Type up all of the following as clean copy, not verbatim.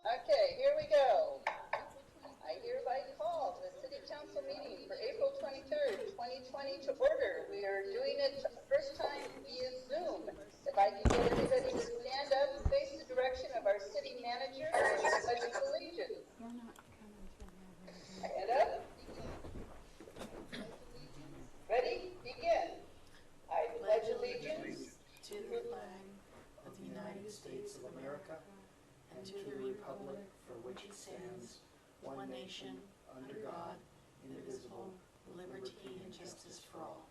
Okay, here we go. I hereby call the City Council meeting for April 23rd, 2020 to order. We are doing it for the first time via Zoom. If I can get everybody to stand up, face the direction of our city manager, and pledge allegiance. Stand up. Ready? Begin. I pledge allegiance to the flag of the United States of America and to the republic for which it stands, one nation, under God, indivisible, with liberty and justice for all.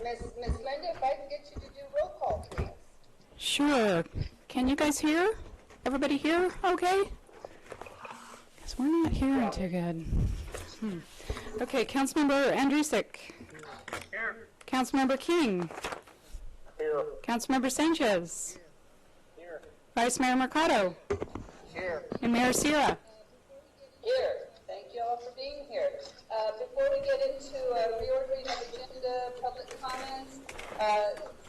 Miss Linda, if I can get you to do roll call, please. Sure. Can you guys hear? Everybody hear? Okay. Because we're not hearing too good. Okay, Councilmember Andrusik. Here. Councilmember King. Here. Councilmember Sanchez. Here. Vice Mayor Mercado. Here. And Mayor Sierra. Here. Thank you all for being here. Before we get into reordering of agenda, public comments,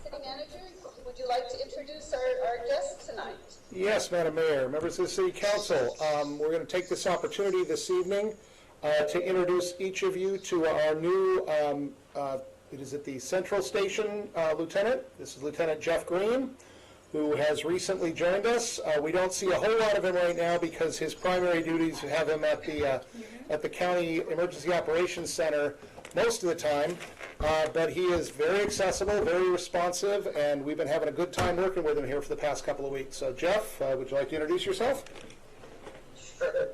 City Manager, would you like to introduce our guests tonight? Yes, Madam Mayor, members of the City Council, we're going to take this opportunity this evening to introduce each of you to our new, it is at the Central Station Lieutenant. This is Lieutenant Jeff Green, who has recently joined us. We don't see a whole lot of him right now because his primary duties have him at the County Emergency Operations Center most of the time, but he is very accessible, very responsive, and we've been having a good time working with him here for the past couple of weeks. So Jeff, would you like to introduce yourself? Sure.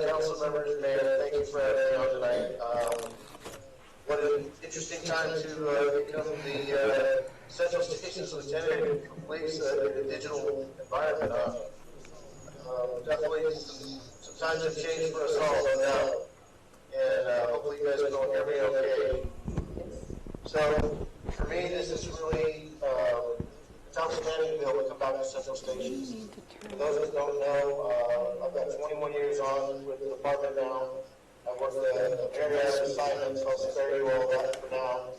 Council members, Mayor, thank you for having me on tonight. What an interesting time to become the Central Stations Lieutenant in a digital environment. Definitely some times have changed for us all, no doubt. And hopefully you guys can all hear me okay. So for me, this is really outstanding to be able to come back to Central Stations. For those that don't know, I've got 21 years on with the department now. I've worked a various assignments. I'll spare you all that for now.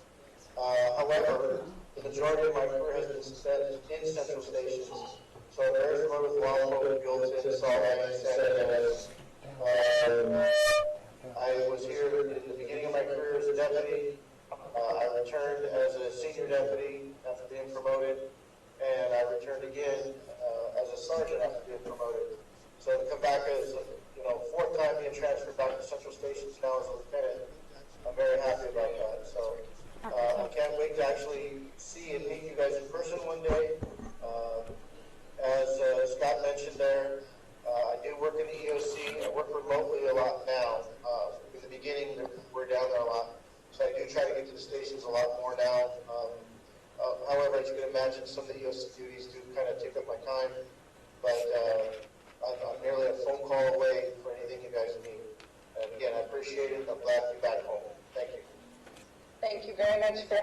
However, the majority of my career has been spent in Central Stations. So I'm very familiar with Buellton, Buellton, Salt Lake, San Diego. I was here in the beginning of my career as a deputy. I returned as a senior deputy after being promoted, and I returned again as a sergeant after being promoted. So to come back as fourth time being transferred back to Central Stations now as a lieutenant, I'm very happy about that. So I can't wait to actually see and meet you guys in person one day. As Scott mentioned there, I do work in the EOC. I work remotely a lot now. In the beginning, we're down there a lot. So I do try to get to the stations a lot more now. However, as you can imagine, some of the EOC duties do kind of take up my time. But I'm merely a phone call away for anything you guys need. And again, I appreciate it. I'm glad to be back home. Thank you. Thank you very much for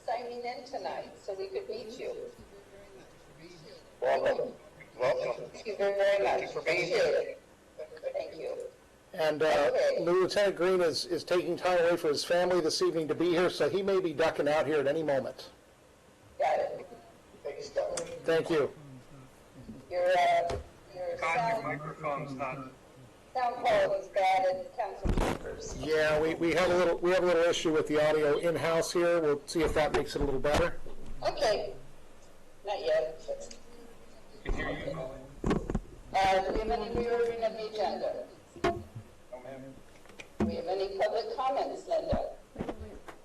signing in tonight so we could meet you. Welcome. Welcome. Thank you very much. Thank you for being here. Thank you. And Lieutenant Green is taking time away from his family this evening to be here, so he may be ducking out here at any moment. Got it. Thank you, Scott. Thank you. Your Your microphone's not. sound quality is bad in council chambers. Yeah, we have a little issue with the audio in-house here. We'll see if that makes it a little better. Okay. Not yet. Can hear you. Do we have any reordering of the agenda? No, ma'am. Do we have any public comments, Linda? Wait.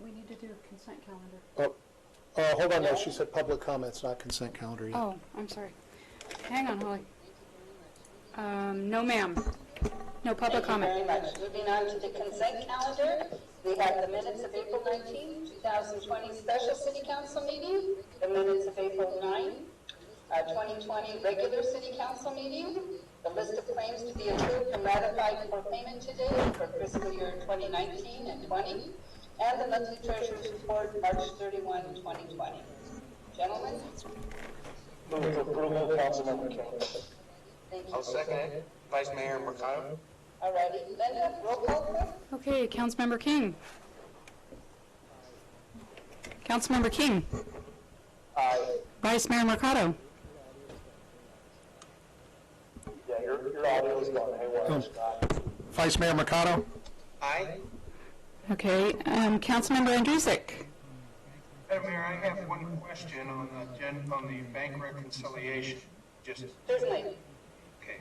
We need to do a consent calendar. Hold on, no, she said public comments, not consent calendar yet. Oh, I'm sorry. Hang on, Holly. No, ma'am. No public comment. Thank you very much. Moving on to the consent calendar, we have the minutes of April 19, 2020 special city council meeting, the minutes of April 9, 2020 regular city council meeting, the list of claims to be approved and ratified for payment today for fiscal year 2019 and 20, and the monthly treasurer's report March 31, 2020. Gentlemen? Move approval, Councilmember King. Thank you. I'll second it. Vice Mayor Mercado. All righty. Linda, roll call, please. Okay, Councilmember King. Councilmember King. Aye. Vice Mayor Mercado. Yeah, your audio is going haywire, Scott. Vice Mayor Mercado? Aye. Okay, Councilmember Andrusik. Madam Mayor, I have one question on the bank reconciliation. Just, Certainly. okay.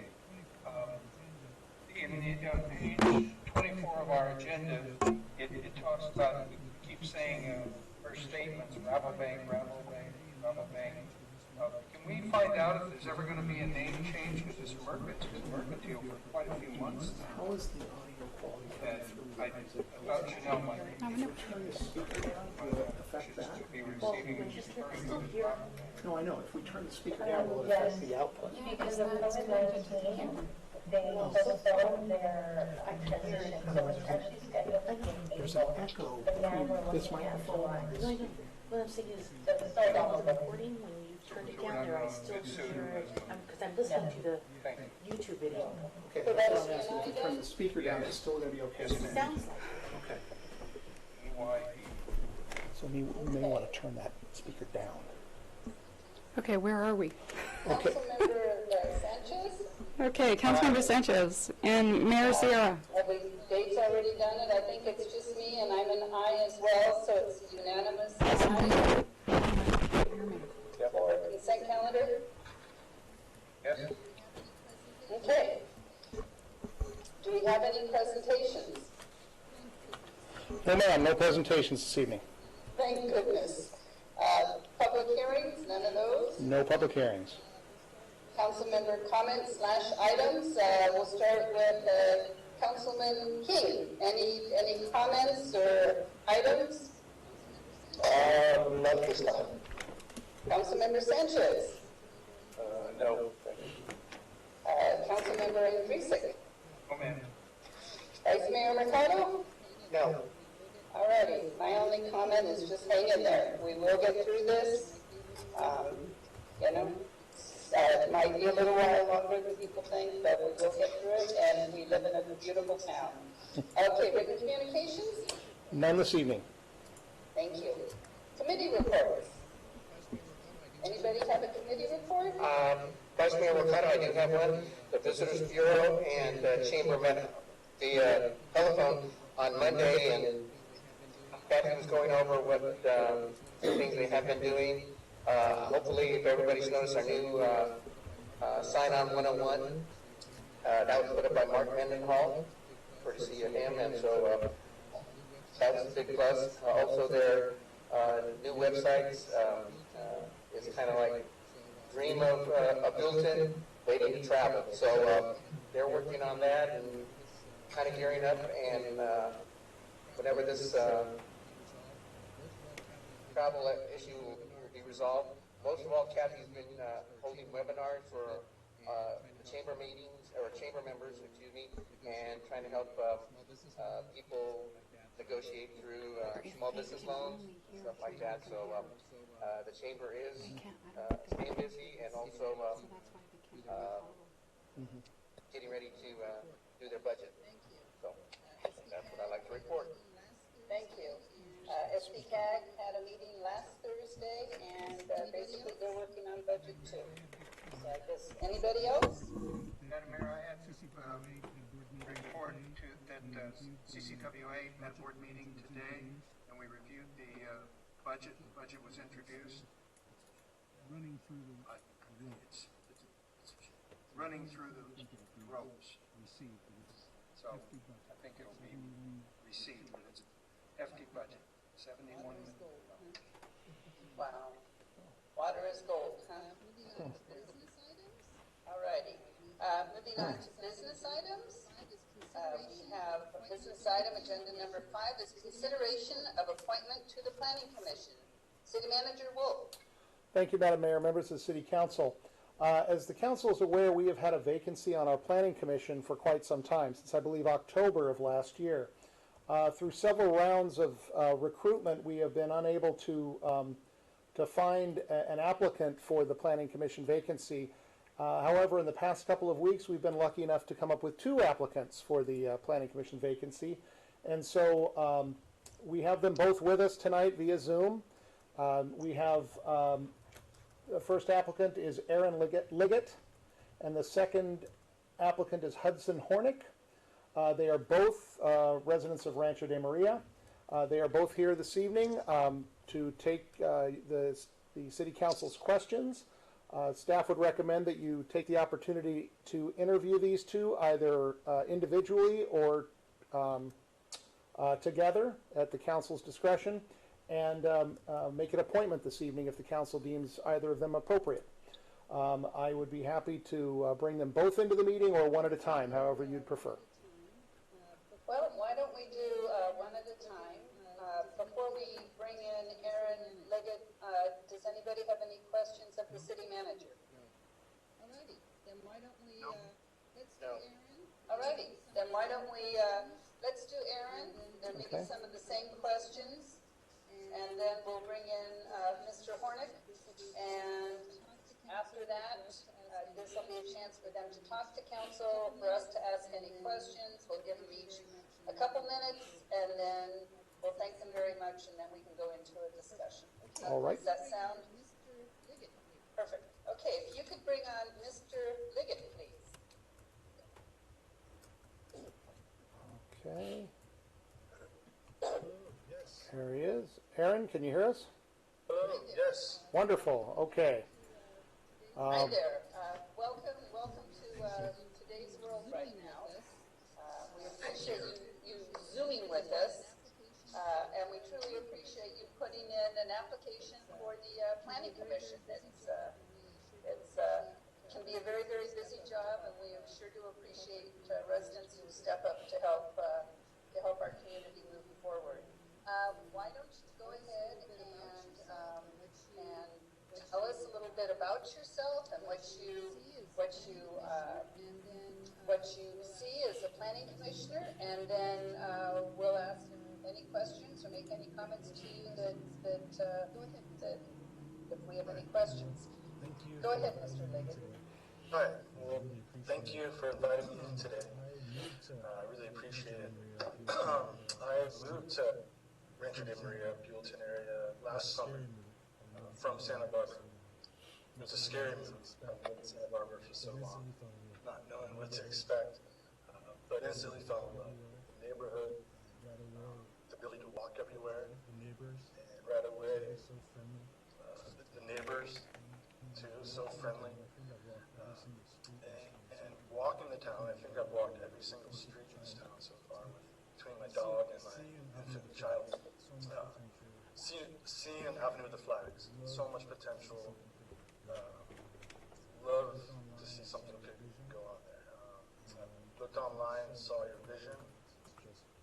In page 24 of our agenda, it talks about, we keep saying, first statements, Rabobank. Can we find out if there's ever going to be a name change? Because it's mercantile for quite a few months now. How is the audio quality coming through? I thought you know, like, Turn the speaker down, will it affect that? to be receiving very good Rabobank. No, I know, if we turn the speaker down, will it affect the output? Because of COVID-19, they postponed their transition, so it's actually scheduled. There's an echo between this microphone and this speaker. What I'm saying is, on the recording, when you turned it down there, I still can hear it, because I'm listening to the YouTube video. Okay, that's what I'm asking, if we turn the speaker down, it's still gonna be okay? It sounds like Okay. EYE. So we may want to turn that speaker down. Okay, where are we? Okay. Councilmember Sanchez? Okay, Councilmember Sanchez and Mayor Sierra. Have we, Dave's already done it? I think it's just me, and I'm an aye as well, so it's unanimous. Aye. For consent calendar? Yes? Okay. Do we have any presentations? No, ma'am, no presentations this evening. Thank goodness. Public hearings, none of those. No public hearings. Council member comments / items. We'll start with Councilman King. Any comments or items? Not this time. Councilmember Sanchez. No. Councilmember Andrusik. Oh, man. Vice Mayor Mercado. No. Alrighty, my only comment is just hang in there. We will get through this. It might be a little while longer than people think, but we will get through it, and we live in a beautiful town. Okay, written communications? None this evening. Thank you. Committee reports. Anybody have a committee report? Vice Mayor Mercado, I do have one. The Visitors Bureau and Chamber met the telephone on Monday, and Kathy was going over what things they have been doing. Hopefully, if everybody's noticed our new sign-on 101, that was put up by Mark Mendenhall, courtesy of him, and so that was a big plus. Also, their new websites is kind of like dream of Buellton, waiting to travel. So they're working on that and kind of gearing up, and whenever this travel issue will be resolved. Most of all, Kathy's been holding webinars for chamber meetings, or chamber members, and trying to help people negotiate through small business loans, stuff like that. So the chamber is staying busy and also getting ready to do their budget. So that's what I'd like to report. Thank you. SPCAG had a meeting last Thursday, and basically they're working on budget too. So I guess, anybody else? Madam Mayor, I had to report to that CCWA met board meeting today, and we reviewed the budget. The budget was introduced. It's running through the ropes. So I think it'll be received, but it's a hefty budget. 71 million. Wow. Water is gold, huh? All righty. Moving on to business items. We have business item, agenda number 5 is consideration of appointment to the Planning Commission. City Manager Wolf. Thank you, Madam Mayor, members of the City Council. As the Council is aware, we have had a vacancy on our Planning Commission for quite some time, since I believe October of last year. Through several rounds of recruitment, we have been unable to find an applicant for the Planning Commission vacancy. However, in the past couple of weeks, we've been lucky enough to come up with 2 applicants for the Planning Commission vacancy. And so we have them both with us tonight via Zoom. We have, the first applicant is Aaron Liggett, and the second applicant is Hudson Hornick. They are both residents of Rancho de Maria. They are both here this evening to take the City Council's questions. Staff would recommend that you take the opportunity to interview these two either individually or together at the Council's discretion, and make an appointment this evening if the Council deems either of them appropriate. I would be happy to bring them both into the meeting or one at a time, however you'd prefer. Well, why don't we do one at a time? Before we bring in Aaron Liggett, does anybody have any questions of the city manager? Alrighty, then why don't we, let's do No. Aaron? Alrighty, then why don't we, let's do Aaron. There may be Okay. some of the same questions. And then we'll bring in Mr. Hornick. And after that, this will be a chance for them to talk to council, for us to ask any questions. We'll give them each a couple minutes, and then we'll thank them very much, and then we can go into a discussion. All right. Does that sound Mr. Liggett, please. perfect? Okay, if you could bring on Mr. Liggett, please. Okay. There he is. Aaron, can you hear us? Hello, yes. Wonderful. Okay. Hi there. Welcome to today's world right now. We appreciate you Zooming with us, and we truly appreciate you putting in an application for the Planning Commission. It's can be a very, very busy job, and we sure do appreciate residents who step up to help our community move forward. Why don't you go ahead and tell us a little bit about yourself and what you see as a planning commissioner, and then we'll ask any questions or make any comments to you that if we have any questions. Go ahead, Mr. Liggett. Hi, well, thank you for inviting me in today. I really appreciate it. I moved to Rancho de Maria, Buellton area last summer from Santa Barbara. It was a scary move. I've lived in Santa Barbara for so long, not knowing what to expect, but instantly fell in love with the neighborhood, the ability to walk everywhere, and right away, the neighbors too, so friendly. And walking the town, I think I've walked every single street in this town so far, between my dog and my infant child. Seeing Avenue of the Flags, so much potential. Love to see something could go on there. I looked online, saw your vision,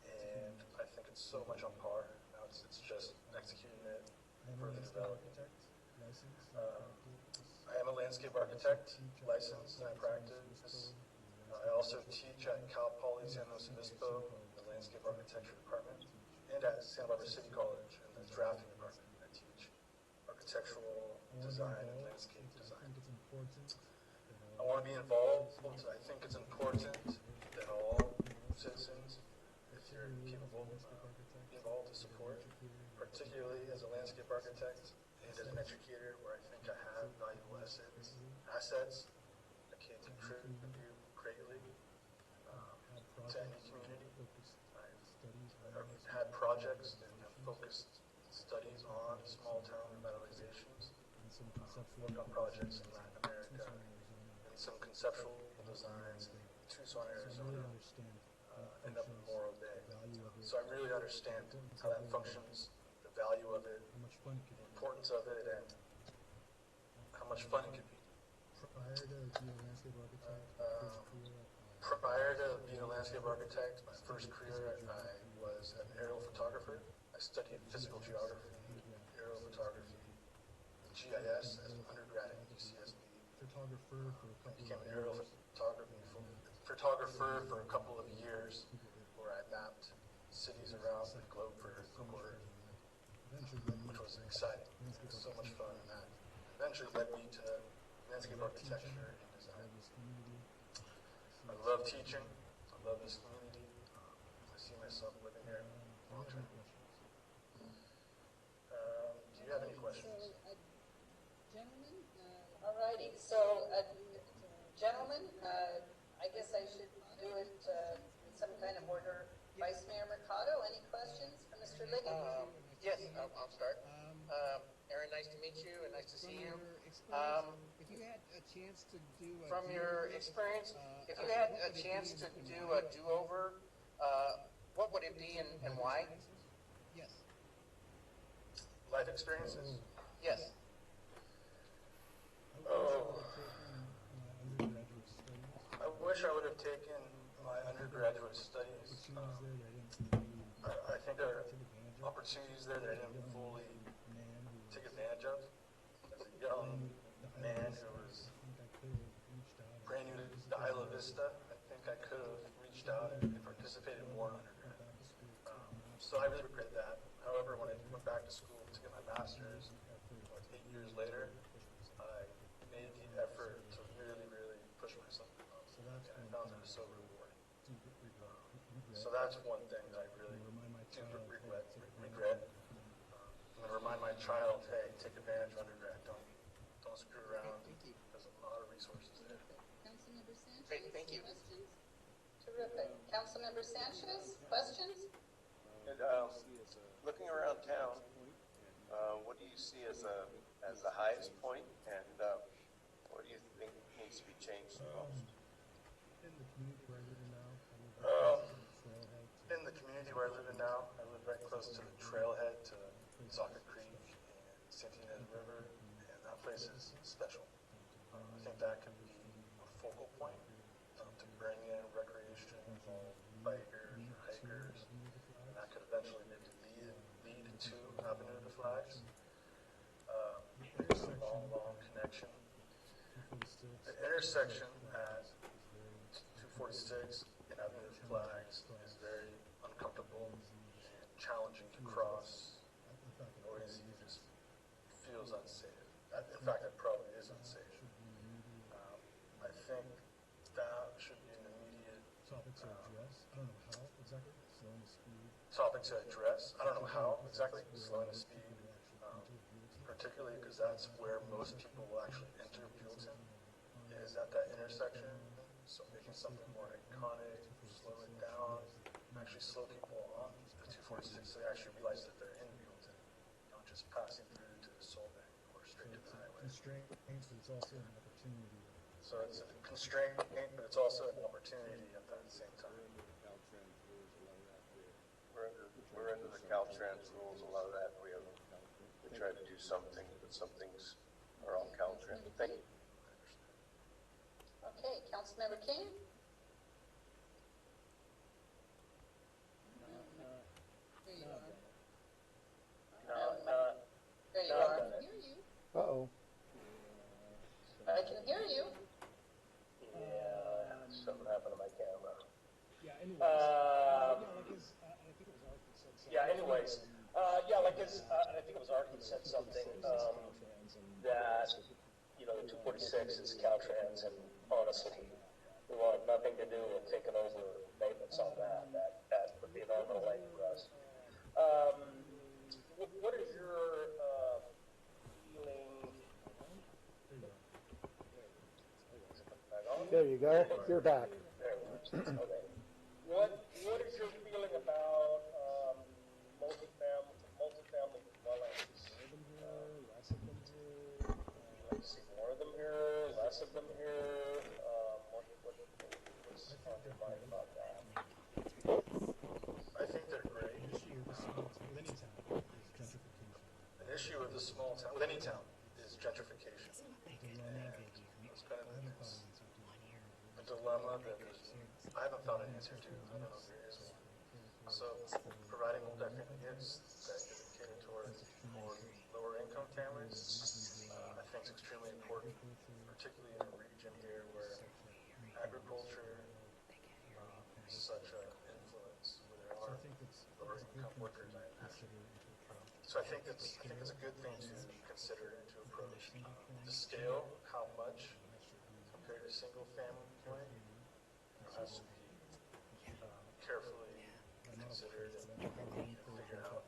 and I think it's so much on par. Now it's just executing it, further developing it. I am a landscape architect, licensed, and I practice. I also teach at Cal Poly San Luis Obispo, the landscape architecture department, and at Santa Barbara City College in the drafting department. I teach architectural design and landscape design. I want to be involved. I think it's important that all citizens, if you're capable, be involved to support, particularly as a landscape architect and as an educator, where I think I have valuable assets that can contribute greatly to any community. I've had projects and have focused studies on small town revitalizations, worked on projects in Latin America, and some conceptual designs in Tucson, Arizona, and up in Morro Bay. So I really understand how that functions, the value of it, the importance of it, and how much fun it can be. Prior to being a landscape architect, my first career, I was an aerial photographer. I studied physical geography, aerial photography, and GIS as an undergrad at UCSB. I became an aerial photographer for a couple of years, where I mapped cities around the globe for Google Earth, which was exciting. It was so much fun, and that eventually led me to landscape architecture and design. I love teaching. I love this community. I see myself living here long term. Do you you have any questions. So, gentlemen, All righty, so, gentlemen, I guess I should do it in some kind of order. Vice Mayor Mercado, any questions for Mr. Liggett? Yes, I'll start. Aaron, nice to meet you and nice to see you. if you had a chance to do a From your experience, if you had a chance to do a do-over, what would it be and why? Yes. Life experiences? Yes. Oh, I wish I would have taken my undergraduate studies. I think there are opportunities there that I didn't fully take advantage of. As a young man who was brand new to Isla Vista, I think I could have reached out and participated more in undergrad. So I really regret that. However, when I went back to school to get my master's, 8 years later, I made the effort to really, really push myself. And I found it so rewarding. So that's one thing that I really do regret. I'm going to remind my child, hey, take advantage of undergrad. Don't screw around. There's a lot of resources there. Councilmember Sanchez? Great, thank you. Questions? Terrific. Councilmember Sanchez, questions? And, looking around town, what do you see as the highest point, and what do you think needs to be changed the most? In the community where I live in now, I live right close to the trailhead to Soccer Creek and Santinez River, and that place is special. I think that could be a focal point to bring in recreational bikers or hikers, and that could eventually maybe lead to Avenue of the Flags. There's a long connection. The intersection at 246 and Avenue of the Flags is very uncomfortable and challenging to cross. Noisy, just feels unsafe. In fact, it probably is unsafe. I think that should be an immediate topic to address. I don't know how exactly. Slowing the speed. Topic to address. I don't know how exactly. Slowing the speed, particularly because that's where most people will actually enter Buellton, is at that intersection. So making something more iconic, slow it down, actually slow people on the 246 so they actually realize that they're in Buellton, not just passing through to the Soul Bank or straight to the highway. Constraint, but it's also an opportunity. So it's a constraint, but it's also an opportunity at that same time. We're under the Caltrans rules, a lot of that, we try to do something, but some things are on Caltrans. Thank you. Okay, Councilmember King? There you are. There you are. I can hear you. Uh-oh. I can hear you. Yeah, something happened to my camera. Yeah, anyways. I think it was Art who said something, that, you know, the 246 is Caltrans, and honestly, we want nothing to do with taking over maintenance on that. That would be an arm and a leg for us. What is your feeling? There you go. You're back. Okay. What is your feeling about multifamily dwellings? Less of them here. Would you like to see more of them here? Less of them here? What's on your mind about that? I think they're great. An issue with the small town, with any town, is gentrification. And it's kind of a dilemma that I haven't found an answer to. I don't know if there is one. So providing multifamily units that cater towards more lower income families, I think is extremely important, particularly in a region here where agriculture is such an influence, where there are lower income workers, I imagine. So I think it's a good thing to consider and to approach. The scale, how much compared to single family has to be carefully considered and figured out.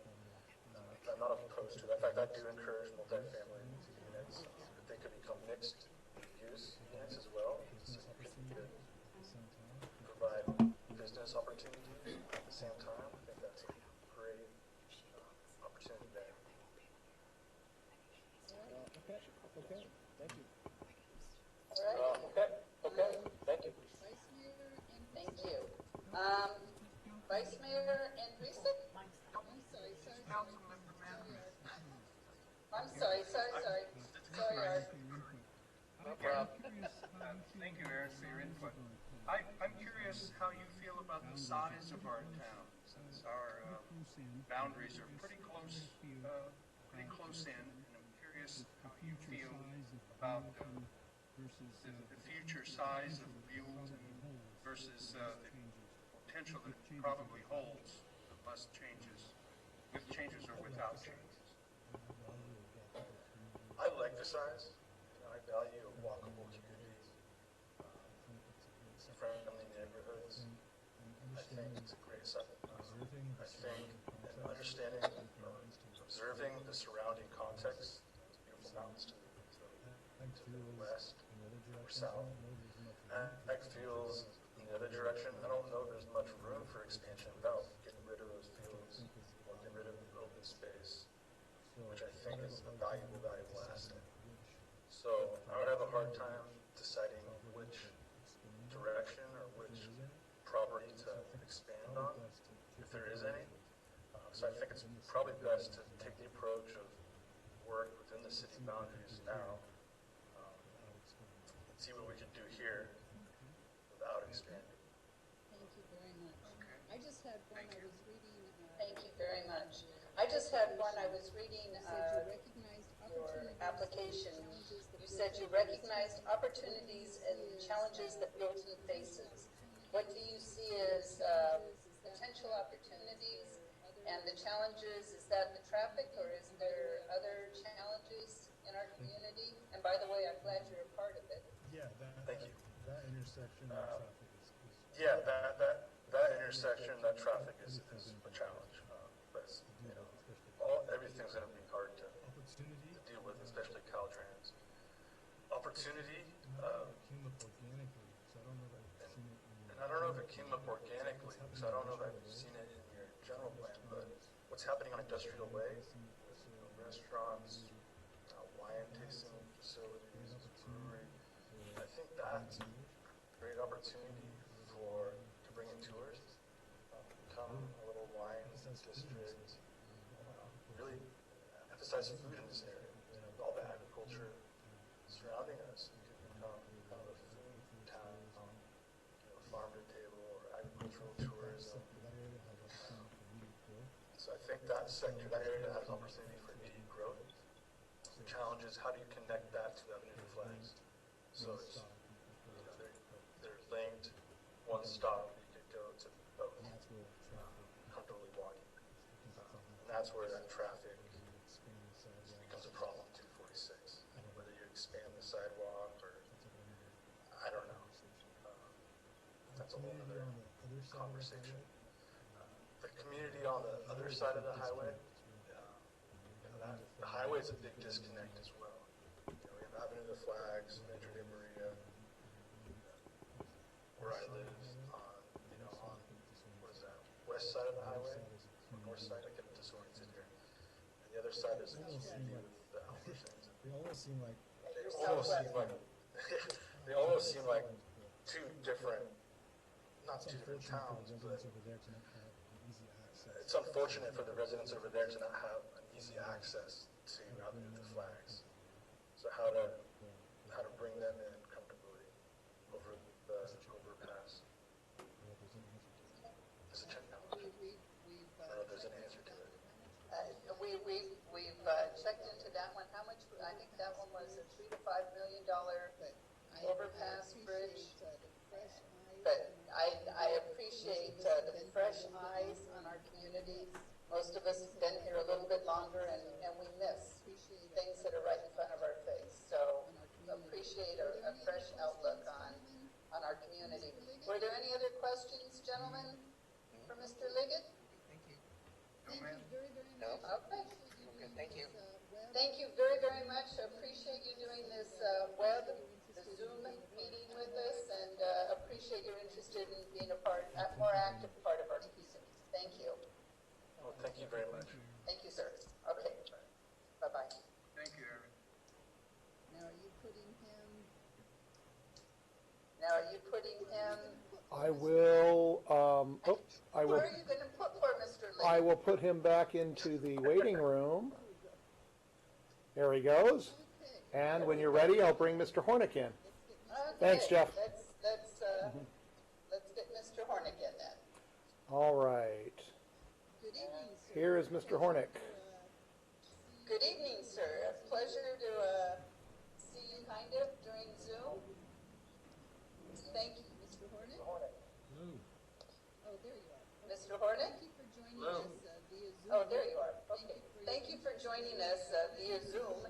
I'm not opposed to that. In fact, I do encourage multifamily units, but they could become mixed use units as well. So you could provide business opportunity at the same time. I think that's a great opportunity there. Okay, thank you. All right. Okay, thank you. Vice Mayor and Thank you. Vice Mayor Andrusik? I'm sorry, sorry. Art. Okay. Thank you, Eric, for your input. I'm curious how you feel about the size of our town, since our boundaries are pretty close in, and I'm curious how you feel about the future size of Buellton versus the potential that it probably holds unless changes, with changes or without changes. I like the size. I value a walkable community, friendly neighborhoods. I think it's a great site. I think understanding, observing the surrounding context, those beautiful mountains to the west or south, ag fields in the other direction. I don't know if there's much room for expansion without getting rid of those fields or getting rid of the open space, which I think is a valuable asset. So I would have a hard time deciding which direction or which property to expand on, if there is any. So I think it's probably best to take the approach of work within the city boundaries now, and see what we can do here without expanding. thank you very much. I just had one, I was reading. Thank you very much. I just had one, I was reading Said you recognized your opportunities, application. challenges that You said you recognized opportunities and challenges that Buellton faces. What do you see as potential opportunities and the challenges? Is that the traffic, or is there other challenges in our community? And by the way, I'm glad you're a part of it. Yeah, thank you. That intersection, that traffic is. Yeah, that intersection, that traffic is a challenge. But everything's going to be hard to deal with, especially Caltrans. Opportunity. Came up organically, so I don't know if I've seen it. And I don't know if it came up organically, so I don't know if I've seen it in your general plan. But what's happening on Industrial Way with restaurants, wine tasting facilities, brewery. I think that's a great opportunity to bring in tourists, become a little wine district, really emphasize food in this area. All the agriculture surrounding us, we could become kind of a food town, farm to table or agricultural tourism. So I think that sector, that area has opportunity for immediate growth. The challenge is how do you connect that to the Avenue Flags? So it's, they're linked, one stop, you could go to both, comfortably walking. And that's where that traffic becomes a problem, 246. Whether you expand the sidewalk or, I don't know. That's a whole other conversation. The community on the other side of the highway, the highway is a big disconnect as well. We have Avenue of the Flags, Metro de Maria, where I live on what is that, west side of the highway, or north side, I get disoriented here. And the other side is the community with the Albertsons. They almost seem like. They almost seem like two different, not two different towns, but it's unfortunate for the residents over there to not have an easy access to Avenue of the Flags. So how to bring them in comfortably over the overpass is a challenge. I don't know if there's an answer to it. We've checked into that one. How much? I think that one was a $3 to $5 million overpass bridge. But I appreciate the fresh eyes on our community. Most of us have been here a little bit longer, and we miss things that are right in front of our face. So appreciate a fresh outlook on our community. Were there any other questions, gentlemen, for Mr. Liggett? Thank you very, very No? much. Okay. Okay, thank you. Thank you very, very much. I appreciate you doing this the Zoom meeting with us, and appreciate your interest in being a more active part of our community. Thank you. Well, thank you very much. Thank you, sir. Okay. Bye-bye. Thank you, Aaron. Now, are you putting him? I will, Where are you going to put poor Mr. Lee? I will put him back into the waiting room. There he goes. And when you're ready, I'll bring Mr. Hornick in. Okay. Thanks, Jeff. Let's get Mr. Hornick in then. All right. Good evening, sir. Here is Mr. Hornick. Good evening, sir. A pleasure to see you kind of during Zoom. Thank you. Mr. Hornick? Hello. Oh, there you are. Mr. Hornick? Thank you for joining us via Zoom. Oh, there you are. Okay. Thank you for joining us via Zoom.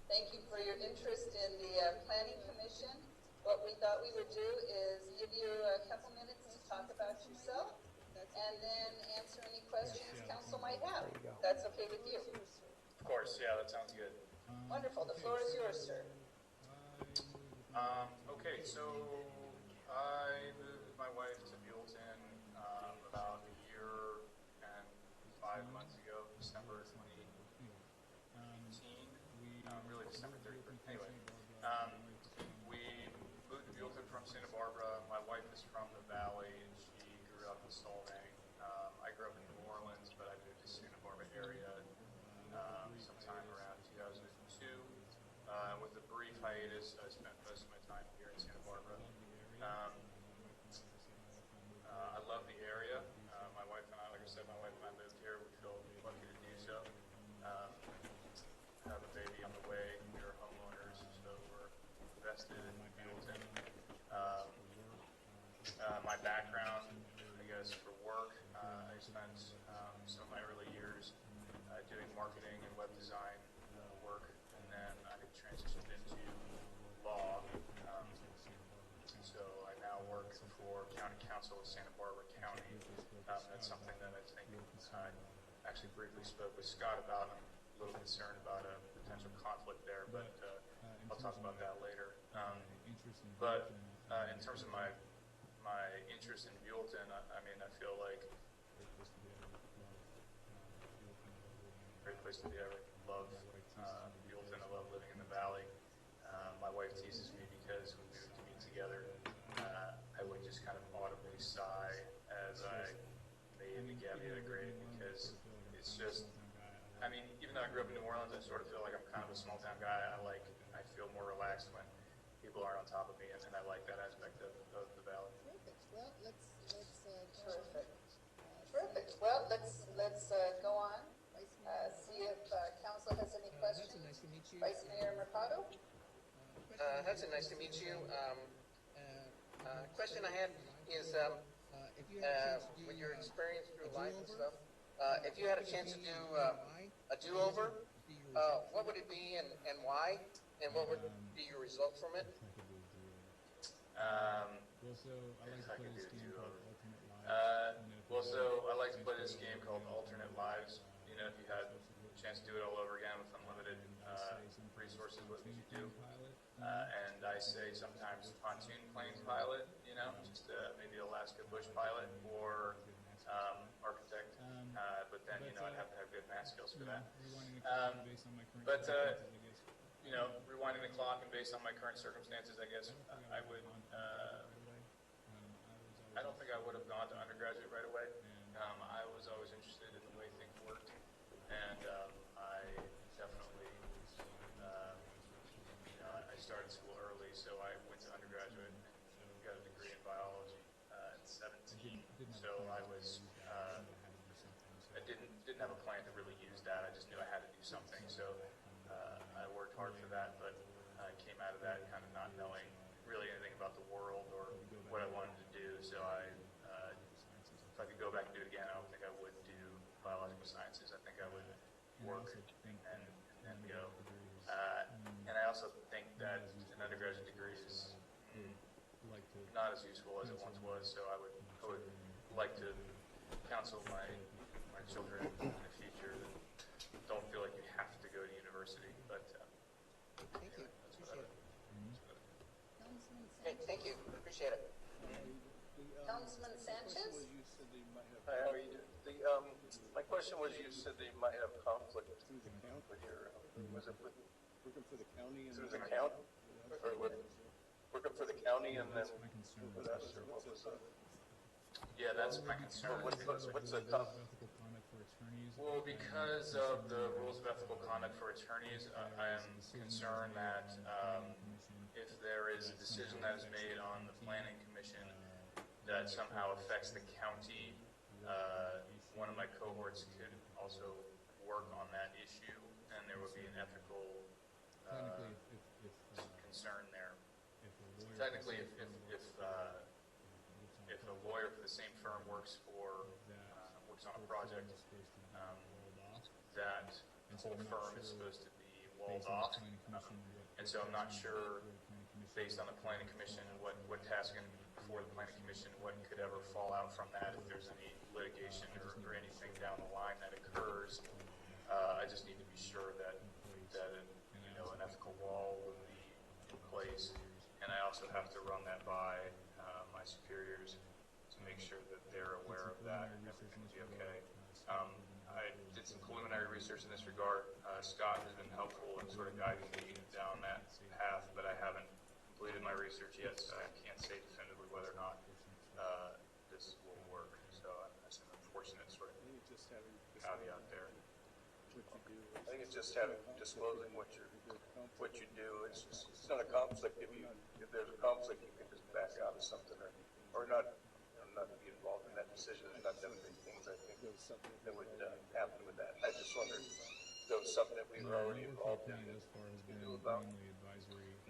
Thank you for your interest in the Planning Commission. What we thought we would do is give you a couple minutes to talk about yourself and then answer any questions council might have. That's okay with you? Of course, yeah, that sounds good. Wonderful. The floor is yours, sir. Okay, so I moved with my wife to Buellton about a year and 5 months ago, December 2018, really December 31st. Anyway, we moved to Buellton from Santa Barbara. My wife is from the Valley, and she grew up in Solvang. I grew up in New Orleans, but I moved to Santa Barbara area sometime around 2002. With a brief hiatus, I spent most of my time here in Santa Barbara. I love the area. My wife and I, like I said, my wife and I moved here. We feel lucky to do so. Have a baby on the way. We are homeowners, so we're invested in Buellton. My background, I guess, for work, I spent some of my early years doing marketing and web design work, and then I transitioned into law. So I now work for County Council of Santa Barbara County. That's something that I think I actually briefly spoke with Scott about. I'm a little concerned about a potential conflict there, but I'll talk about that later. But in terms of my interest in Buellton, I mean, I feel like great place to be. I really love Buellton. I love living in the Valley. My wife teases me because when we moved to be together, I would just kind of audibly sigh as I made the Gavia grade, because it's just, I mean, even though I grew up in New Orleans, I sort of feel like I'm kind of a small town guy. I feel more relaxed when people aren't on top of me, and I like that aspect of the Valley. Terrific. Well, let's Terrific. Terrific. Well, let's go on. See if council has any questions. Hudson, nice to meet you. Vice Mayor Mercado? Hudson, nice to meet you. Question I had is, with your experience through life and stuff, if you had a chance to do a do-over, what would it be and why? And what would be your result from it? If I could do a do-over. Well, so I like to play this game called Alternate Lives. You know, if you had a chance to do it all over again with unlimited resources, what would you do? And I say sometimes pontoon plane pilot, you know, just maybe Alaska bush pilot, or architect. But then, you know, I'd have to have good math skills for that. You know, rewinding the clock and based on my current circumstances, I guess I would. I don't think I would have gone to undergraduate right away. I was always interested in the way things worked, and I definitely, you know, I started school early, so I went to undergraduate and got a degree in biology at 17. So I was, I didn't have a plan to really use that. I just knew I had to do something. So I worked hard for that, but I came out of that kind of not knowing really anything about the world or what I wanted to do. So if I could go back and do it again, I don't think I would do biological sciences. I think I would work and go. And I also think that an undergraduate degree is not as useful as it once was. So I would like to counsel my children in the future that don't feel like you have to go to university diversity, but Thank you. that's what I would. Councilman Okay, Sanchez. thank you, appreciate it. Councilman Sanchez? Hi, how are you doing? My question was, you said they might have conflict with your, was it with? Working for the county and. Through the county? Or with, working for the county and then with us, or what was that? Yeah, that's my concern. What's the Ethical conduct for attorneys. Well, because of the rules of ethical conduct for attorneys, I am concerned that if there is a decision that is made on the planning commission that somehow affects the county, one of my cohorts could also work on that issue, and there would be an ethical concern there. Technically, if a lawyer for the same firm works on a project, that whole firm is supposed to be walled off, and so I'm not sure, based on the planning commission, what task going to be before the planning commission, what could ever fall out from that, if there's any litigation or anything down the line that occurs. I just need to be sure that an ethical wall will be in place, and I also have to run that by my superiors to make sure that they're aware of that and everything will be okay. I did some preliminary research in this regard. Scott has been helpful in sort of guiding me down that path, but I haven't completed my research yet, so I can't say definitively whether or not this will work. So that's an unfortunate sort of caveat there. I think it's just disclosing what you do. It's not a conflict. If there's a conflict, you can just back out of something or not be involved in that decision. There's not that many things I think that would happen with that. I just wondered if there was something that we were already involved in that we knew about.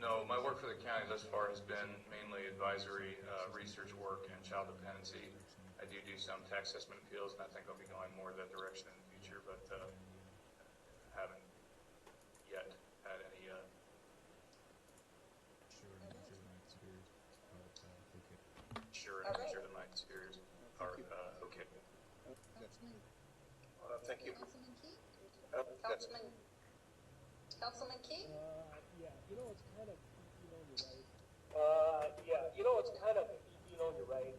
No, my work for the county thus far has been mainly advisory, research work, and child dependency. I do some tax assessment appeals, and I think I'll be going more that direction in the future, but haven't yet had any. Sure, and I'm sure that my superiors are okay. Thank you. Councilman Key? That's Councilman Key? Yeah, it's kind of, you're right.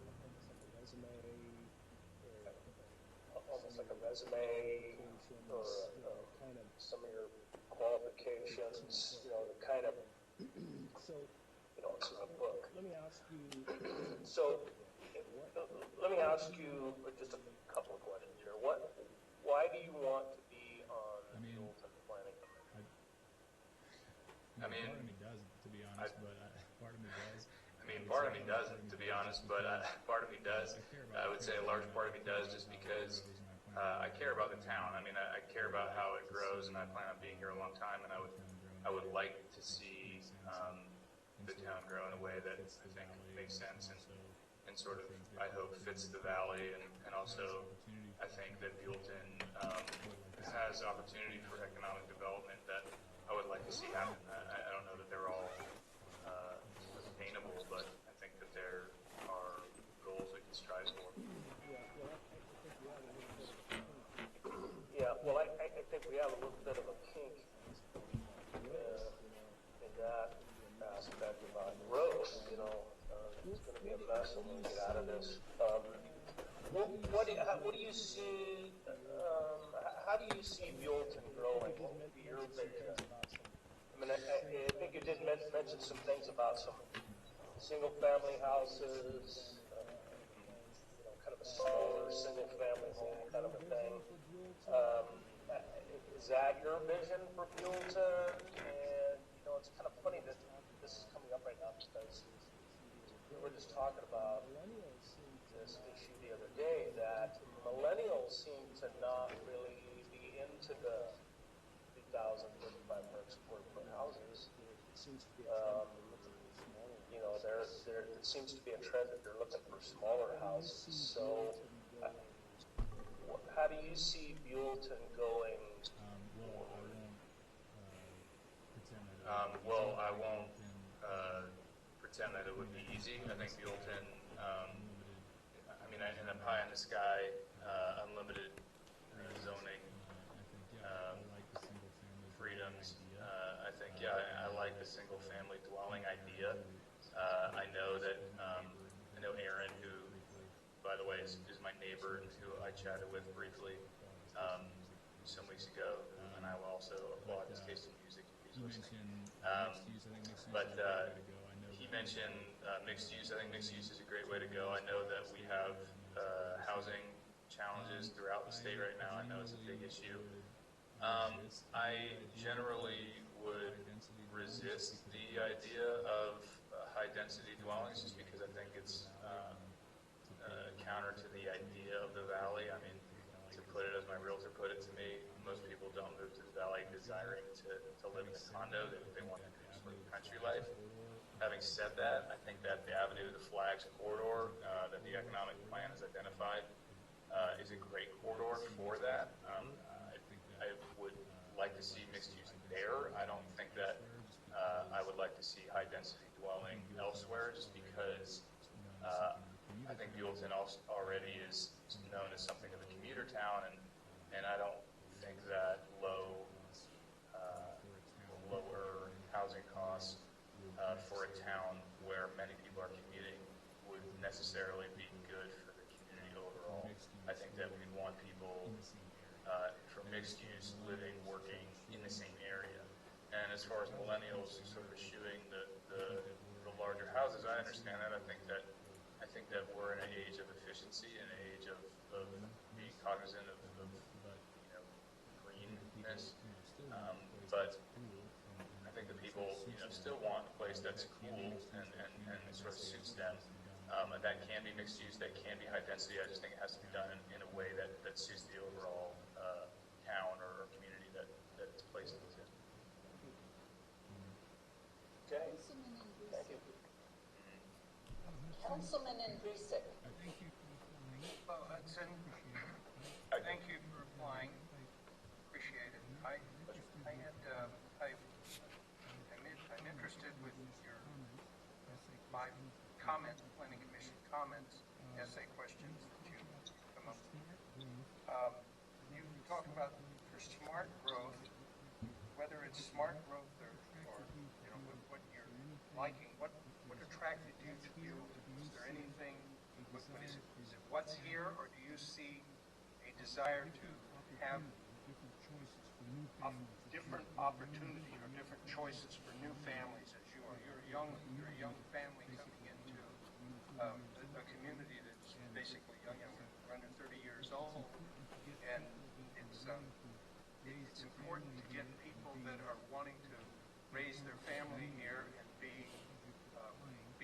Almost like a resume or kind of some of your qualifications, to kind of, it's in a book. Let me ask you. So, let me ask you just a couple of questions here. Why do you want to be on the Buellton Planning Commission? I mean, part of me doesn't, to be honest, but part of me does. I mean, part of me doesn't, to be honest, but part of me does. I would say a large part of me does, just because I care about the town. I mean, I care about how it grows, and I plan on being here a long time, and I would like to see the town grow in a way that I think makes sense and sort of, I hope, fits the valley, and also I think that Buellton has opportunity for economic development that I would like to see happen. I don't know that they're all attainable, but I think that there are goals we can strive for. Yeah, well, I think we have a little bit of a kink in that aspect about growth. It's going to be a mess when we get out of this. What do you see? How do you see Buellton growing? What would be your vision? I mean, I think you did mention some things about some single-family houses, kind of a smaller single-family home kind of a thing. Is that your vision for Buellton? And it's kind of funny that this is coming up right now because we were just talking about this issue the other day that millennials seem to not really be into the 2,000, 3,500 square foot houses. It seems to be it seems to be a trend that they're looking for smaller houses. So, how do you see Buellton going? Well, I won't pretend that it would be easy. I think Buellton, in a pie in the sky, unlimited zoning, freedoms like the single-family dwelling idea. I know that, I know Aaron, who, by the way, is my neighbor, who I chatted with briefly some weeks ago, and I will also applaud his taste in music if he's listening. But he mentioned mixed use. I think mixed use is a great way to go. I know that we have housing challenges throughout the state right now. I know it's a big issue. I generally would resist the idea of high-density dwellings just because I think it's counter to the idea of the valley. I mean, to put it as my realtor put it to me, most people don't move to the valley desiring to live in a condo. They want the sort of country life. Having said that, I think that the Avenue of the Flags corridor that the economic plan has identified is a great corridor for that. I would like to see mixed use there. I don't think that I would like to see high density dwelling elsewhere, just because I think Buellton already is known as something of a commuter town, and I don't think that lower housing costs for a town where many people are commuting would necessarily be good for the community overall. I think that we'd want people from mixed use living, working in the same area. And as far as millennials sort of eschewing the larger houses, I understand that. I think that we're in an age of efficiency, an age of being cognizant of greenness. But I think the people still want a place that's cool and sort of suits them. And that can be mixed use, that can be high density. I just think it has to be done in a way that suits the overall town or community that it's placed within. Okay. Thank you. Councilman Andrusik. Well, thank you for applying. Appreciate it. I'm interested with your 5 planning commission comments, essay questions that you come up with. You talk about for smart growth, whether it's smart growth or what you're liking, what attracted you to Buellton? Is there anything? What is it? Is it what's here, or do you see a desire to have different opportunity or different choices for new families as you are? You're a young family coming into a community that's basically young. We're under 30 years old, and it's important to get people that are wanting to raise their family here and be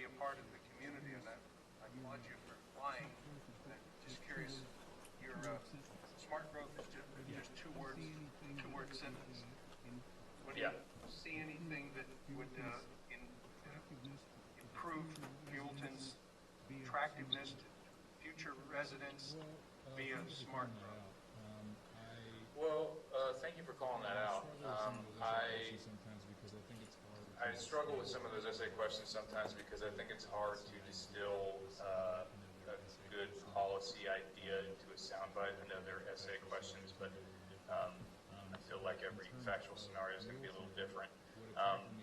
a part of the community. And I applaud you for applying. I'm just curious, your smart growth is just two word sentence. What do you see anything that would improve Buellton's attractiveness to future residents via smart growth? Well, thank you for calling that out. I struggle with some of those essay questions sometimes because I think it's hard to distill a good policy idea into a soundbite. I know they're essay questions, but I feel like every factual scenario is going to be a little different.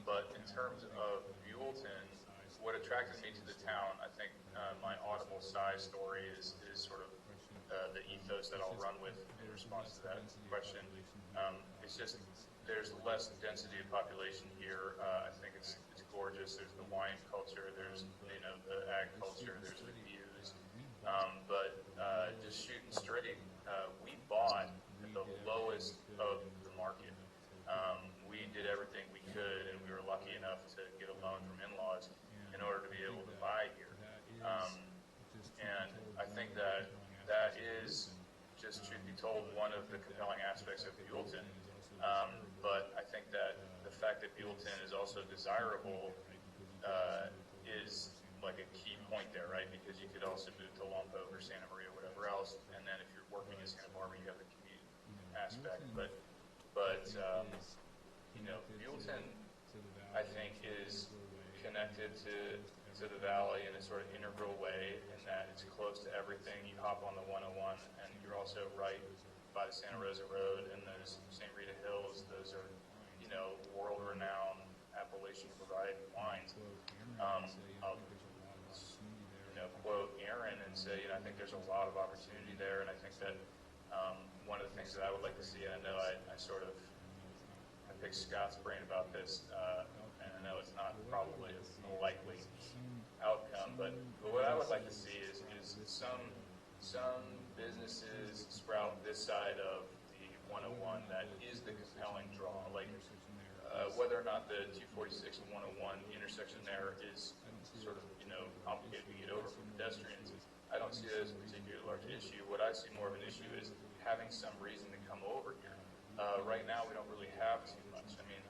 But in terms of Buellton, what attracted me to the town, I think my audible sigh story is sort of the ethos that I'll run with in response to that question. It's just there's less density of population here. I think it's gorgeous. There's the wine culture. There's the ag culture. There's the views. But just shooting straight, we bought at the lowest of the market. We did everything we could, and we were lucky enough to get a loan from in-laws in order to be able to buy here. And I think that is, just truth be told, one of the compelling aspects of Buellton. But I think that the fact that Buellton is also desirable is like a key point there, right? Because you could also move to Lompoc or Santa Maria or whatever else, and then if you're working in Santa Barbara, you have the commute aspect. But Buellton, I think, is connected to the valley in a sort of integral way, in that it's close to everything. You hop on the 101, and you're also right by the Santa Rosa Road and those St. Rita Hills. Those are, world-renowned appellation variety wines. I'll, quote Aaron and say, I think there's a lot of opportunity there, and I think that one of the things that I would like to see, and I know I picked Scott's brain about this, and I know it's not probably a likely outcome, but what I would like to see is some businesses sprout this side of the 101 that is the compelling draw, like whether or not the 246 and 101 intersection there is sort of complicated to get over for pedestrians. I don't see that as a particularly large issue. What I see more of an issue is having some reason to come over here. Right now, we don't really have too much. I mean,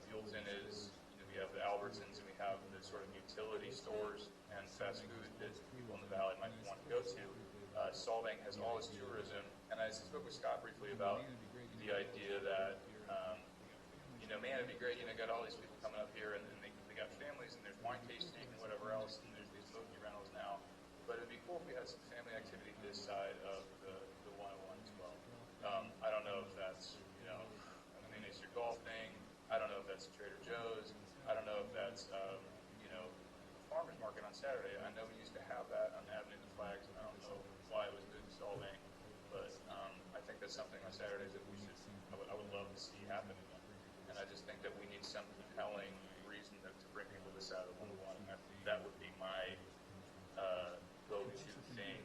Buellton is, we have the Albertsons and we have the sort of utility stores and fast food that people in the valley might want to go to. Spalding has all this tourism, and I spoke with Scott briefly about the idea that, man, it'd be great, got all these people coming up here and they got families and there's wine tasting and whatever else, and there's these movie rentals now. But it'd be cool if we had some family activity this side of the 101 as well. I don't know if that's, a miniature golf thing. I don't know if that's Trader Joe's. I don't know if that's, farmer's market on Saturday. I know we used to have that on Avenue of the Flags, and I don't know why it was moved to Spalding. But I think that's something on Saturdays that I would love to see happen again. And I just think that we need some compelling reason to bring people this out of 101. And that would be my go-to thing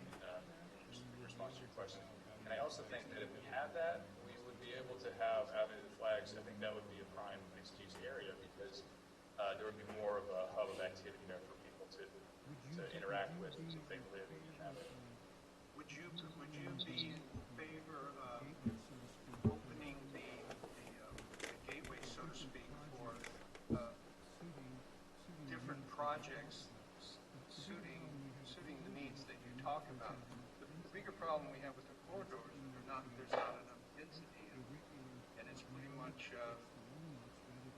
in response to your question. And I also think that if we had that, we would be able to have Avenue of the Flags. I think that would be a prime mixed-use area because there would be more of a hub of activity there for people to interact with if they live in that area. Would you be in favor of opening the gateway, so to speak, for different projects suiting the needs that you talk about? The bigger problem we have with the corridors is there's not enough density, and it's pretty much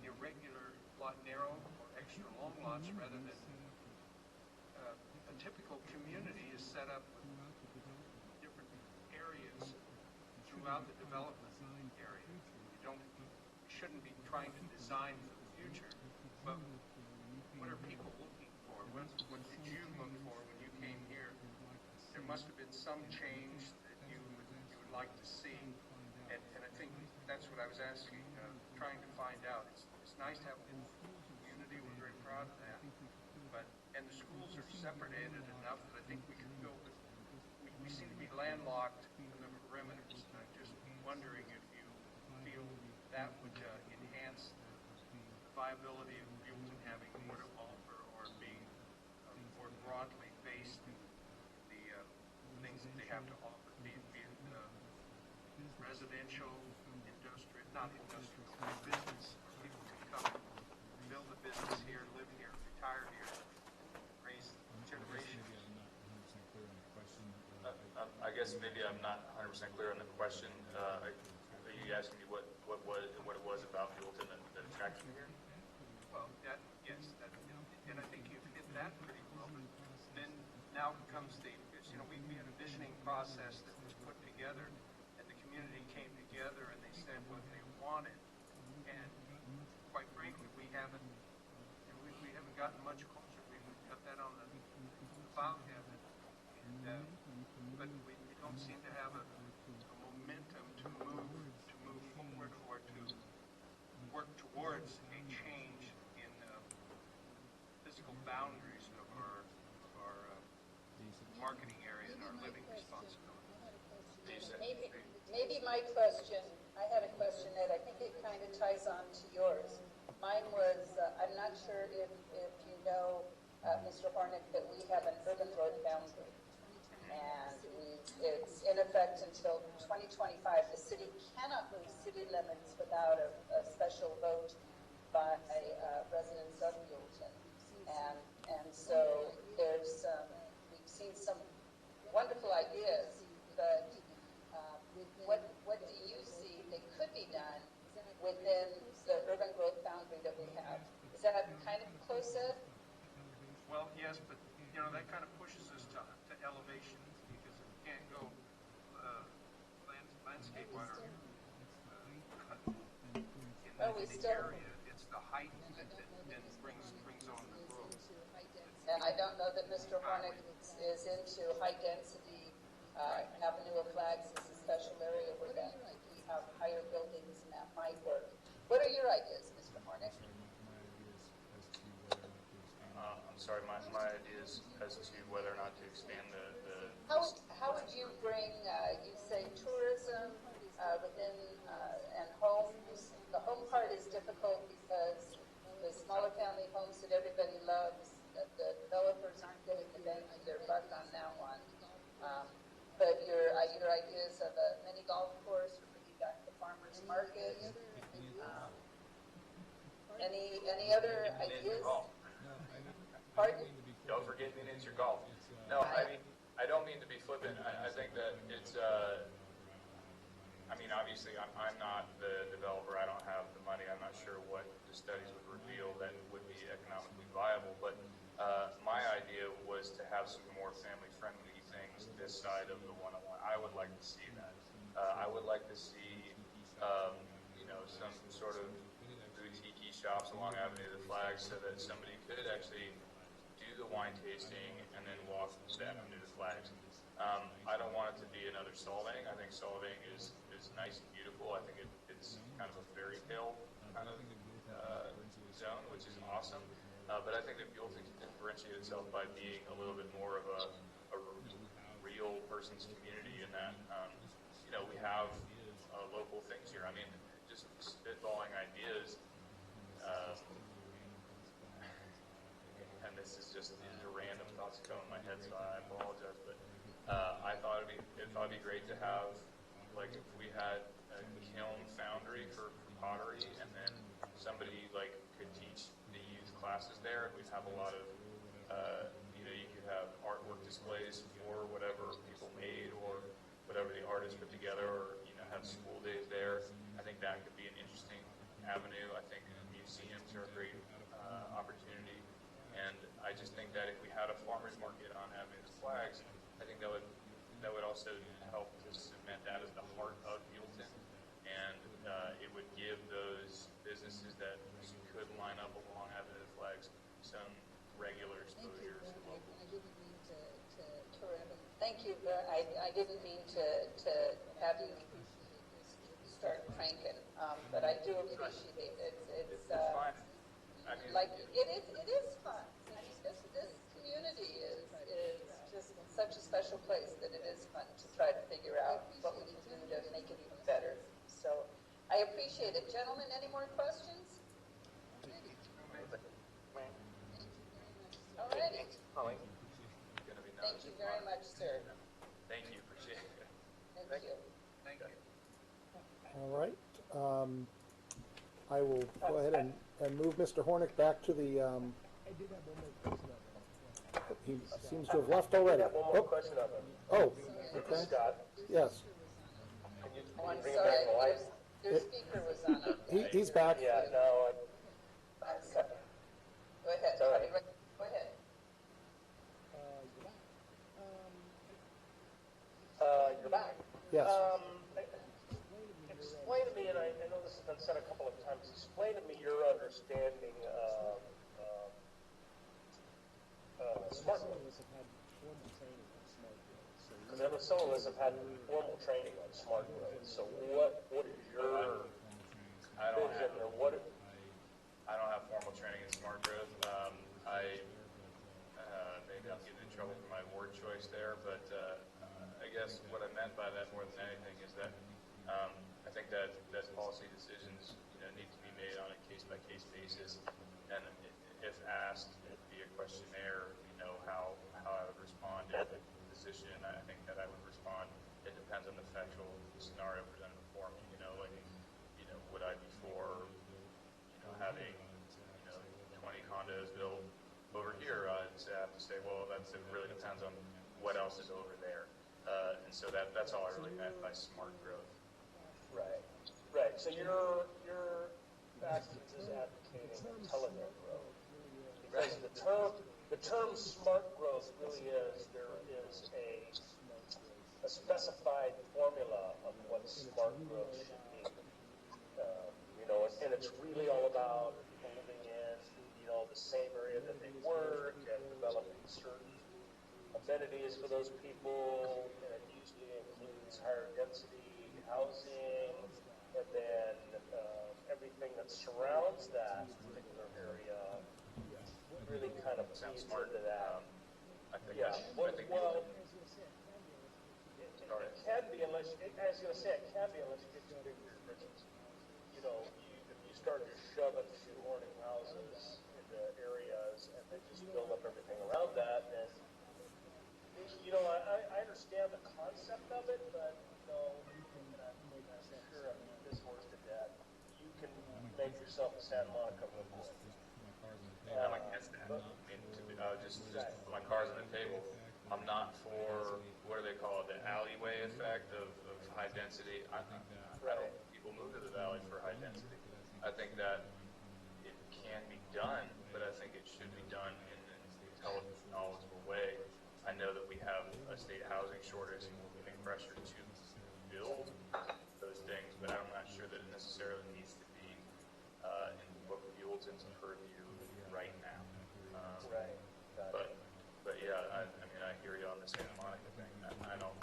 irregular, lot narrow or extra long lots rather than a typical community is set up with different areas throughout the development area. You shouldn't be trying to design for the future, but what are people looking for? What did you look for when you came here? There must have been some change that you would like to see, and I think that's what I was asking, trying to find out. It's nice to have a community. We're very proud of that, and the schools are separated enough that I think we can build it. We seem to be landlocked in the perimeters, and I'm just wondering if you feel that would enhance the viability of Buellton having more to offer or being more broadly based in the things that they have to offer, be it residential, industrial, not industrial, business, where people can come build a business here, live here, retire here, raise generations. I guess maybe I'm not 100% clear on the question. Are you asking me what it was about Buellton that attracted me here? Well, yes, and I think you've hit that pretty well. But then now comes we had a visioning process that was put together, and the community came together and they said what they wanted. And quite frankly, we haven't gotten much closer. We've got that on the file cabinet, but we don't seem to have a momentum to move forward or to work towards a change in physical boundaries of our marketing area and our living responsibility. Maybe my question, I had a question that I think it kind of ties on to yours. Mine was, I'm not sure if you know, Mr. Hornick, that we have an urban road boundary. And it's in effect until 2025. The city cannot move city limits without a special vote by residents of Buellton. And so there's, we've seen some wonderful ideas, but what do you see that could be done within the urban growth boundary that we have? Is that kind of close to? Well, yes, but that kind of pushes us to elevation because we can't go landscape wise in the area. It's the height height that then brings on the growth. And I don't know that Mr. Hornick is into high density. Avenue of Flags is a special area where that we have higher buildings and that might work. What are your ideas, Mr. Hornick? I'm sorry, my ideas as to whether or not to expand the How would you bring, you say tourism within and homes? The home part is difficult because the smaller family homes that everybody loves, the developers aren't getting the bang for their buck on that one. But your ideas of a mini golf course, or bringing back the farmers market. Any other ideas? Pardon? Don't forget miniature golf. No, I don't mean to be flippant. I think that it's, I mean, obviously, I'm not the developer. I don't have the money. I'm not sure what the studies would reveal that would be economically viable. But my idea was to have some more family-friendly things this side of the 101. I would like to see that. I would like to see, you know, some sort of boutique shops along Avenue of the Flags so that somebody could actually do the wine tasting and then walk to Avenue of the Flags. I don't want it to be another Solvang. I think Solvang is nice and beautiful. I think it's kind of a fairy tale kind of zone, which is awesome. But I think that Buellton can differentiate itself by being a little bit more of a real person's community in that, you know, we have local things here. I mean, just spitballing ideas, and this is just the random thoughts that go in my head, so I apologize, but I thought it'd be great to have, like, if we had a kiln foundry for pottery, and then somebody like could teach the youth classes there, and we'd have a lot of, you know, you could have artwork displays for whatever people made or whatever the artists put together, or, you know, have school days there. I think that could be an interesting avenue. I think museums are a great opportunity, and I just think that if we had a farmers market on Avenue of the Flags, I think that would also help to cement that as the heart of Buellton, and it would give those businesses that could line up along Avenue of the Flags some regular exposure to local. Thank you. I didn't mean to have you start cranking, but I do appreciate it. It's fine. I mean, like it is fun. I mean, this community is just such a special place that it is fun to try to figure out what we can do to make it even better. So I appreciate it. Gentlemen, any more questions? All righty. Thank you very much, sir. Thank you. Appreciate it. Thank you. Thank you. All right. I will go ahead and move Mr. Hornick back to the, he seems to have left already. I have one more question of him. Oh, okay. Scott, Yes. can you Oh, I'm bring sorry. him back to life? Your speaker was on. He's back. Yeah, no, I'm sorry. Go ahead. Sorry. Go ahead. You're back. Yes. Explain to me, and I know this has been said a couple of times, explain to me your understanding of smart growth. Because I know some of us have had formal training on smart growth. So what is your vision, or what? I don't have formal training in smart growth. Maybe I'll get in trouble for my word choice there, but I guess what I meant by that more than anything is that I think that policy decisions, you know, need to be made on a case-by-case basis, and if asked, it'd be a questionnaire, you know, how I would respond to the position. I think that I would respond. It depends on the factual scenario presented before me. You know, like, you know, would I be for, you know, having, you know, 20 condos built over here? I'd have to say, well, it really depends on what else is over there. And so that's all I really meant by smart growth. Right. So your Vacancy is advocating intelligent growth, because the term smart growth really is, there is a specified formula of what smart growth should be. You know, and it's really all about people living the same area that they work and developing certain amenities for those people, and it usually includes higher density housing, and then everything that surrounds that particular area really kind of feeds into that. Yeah, well, it can be unless, I was going to say, it can be unless you get too big for your britches. You know, if you start just shoving, shoehorning houses into areas and then just build up everything around that, then, you know, I understand the concept of it, but, you know, and I'm sure I've beat this horse to death. You can make yourself a Santa Monica real quick. I'm against that. I mean, just put my cards on the table. I'm not for, what do they call it, the alleyway effect of high density. I don't think people move to the valley for high density. I think that it can be done, but I think it should be done in an intelligent, knowledgeable way. I know that we have a state housing shortage and we're putting pressure to build those things, but I'm not sure that it necessarily needs to be in the book of Buellton's purview right now. But yeah, I mean, I hear you on the Santa Monica thing. I don't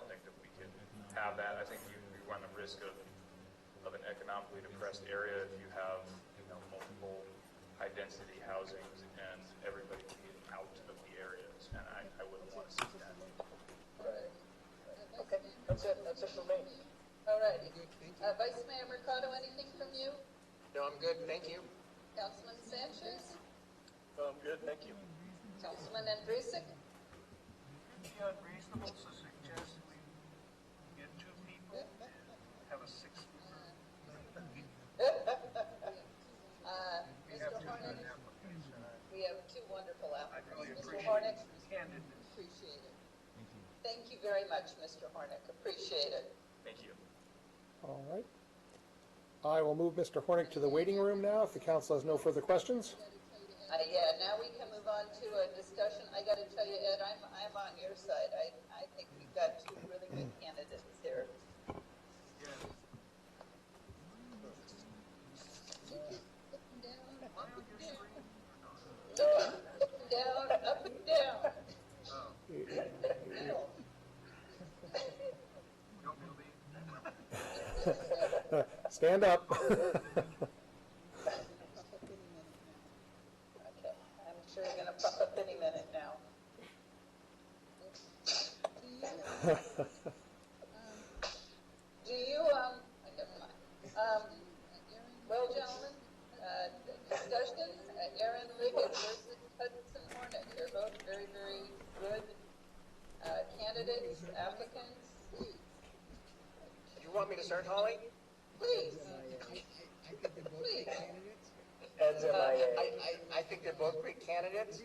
think that we can have that. I think you run the risk of an economically depressed area if you have, you know, multiple high density housings and everybody getting out of the areas, and I wouldn't want to see that. Right. Okay, that's it for me. All righty. Vice Mayor Mercado, anything from you? No, I'm good, thank you. Councilman Sanchez? No, I'm good, thank you. Councilman Andrusik? Would it be unreasonable to suggest we get two people and have a sixth member? Mr. Hornick? We have two wonderful applicants. I really Mr. appreciate Hornick? candidness. Appreciate it. Thank you very much, Mr. Hornick. Appreciate it. Thank you. All right. I will move Mr. Hornick to the waiting room now if the council has no further questions. Yeah, now we can move on to a discussion. I got to tell you, Ed, I'm on your side. I think we've got two really good candidates here. Down, up and down. Stand up. Okay, I'm sure you're going to pop up any minute now. Do you, never mind. Well, gentlemen, discussion, Aaron Liggett versus Hudson Hornick. They're both very, very good candidates, applicants. You want me to start, Holly? Please. Please. As I think they're both great candidates.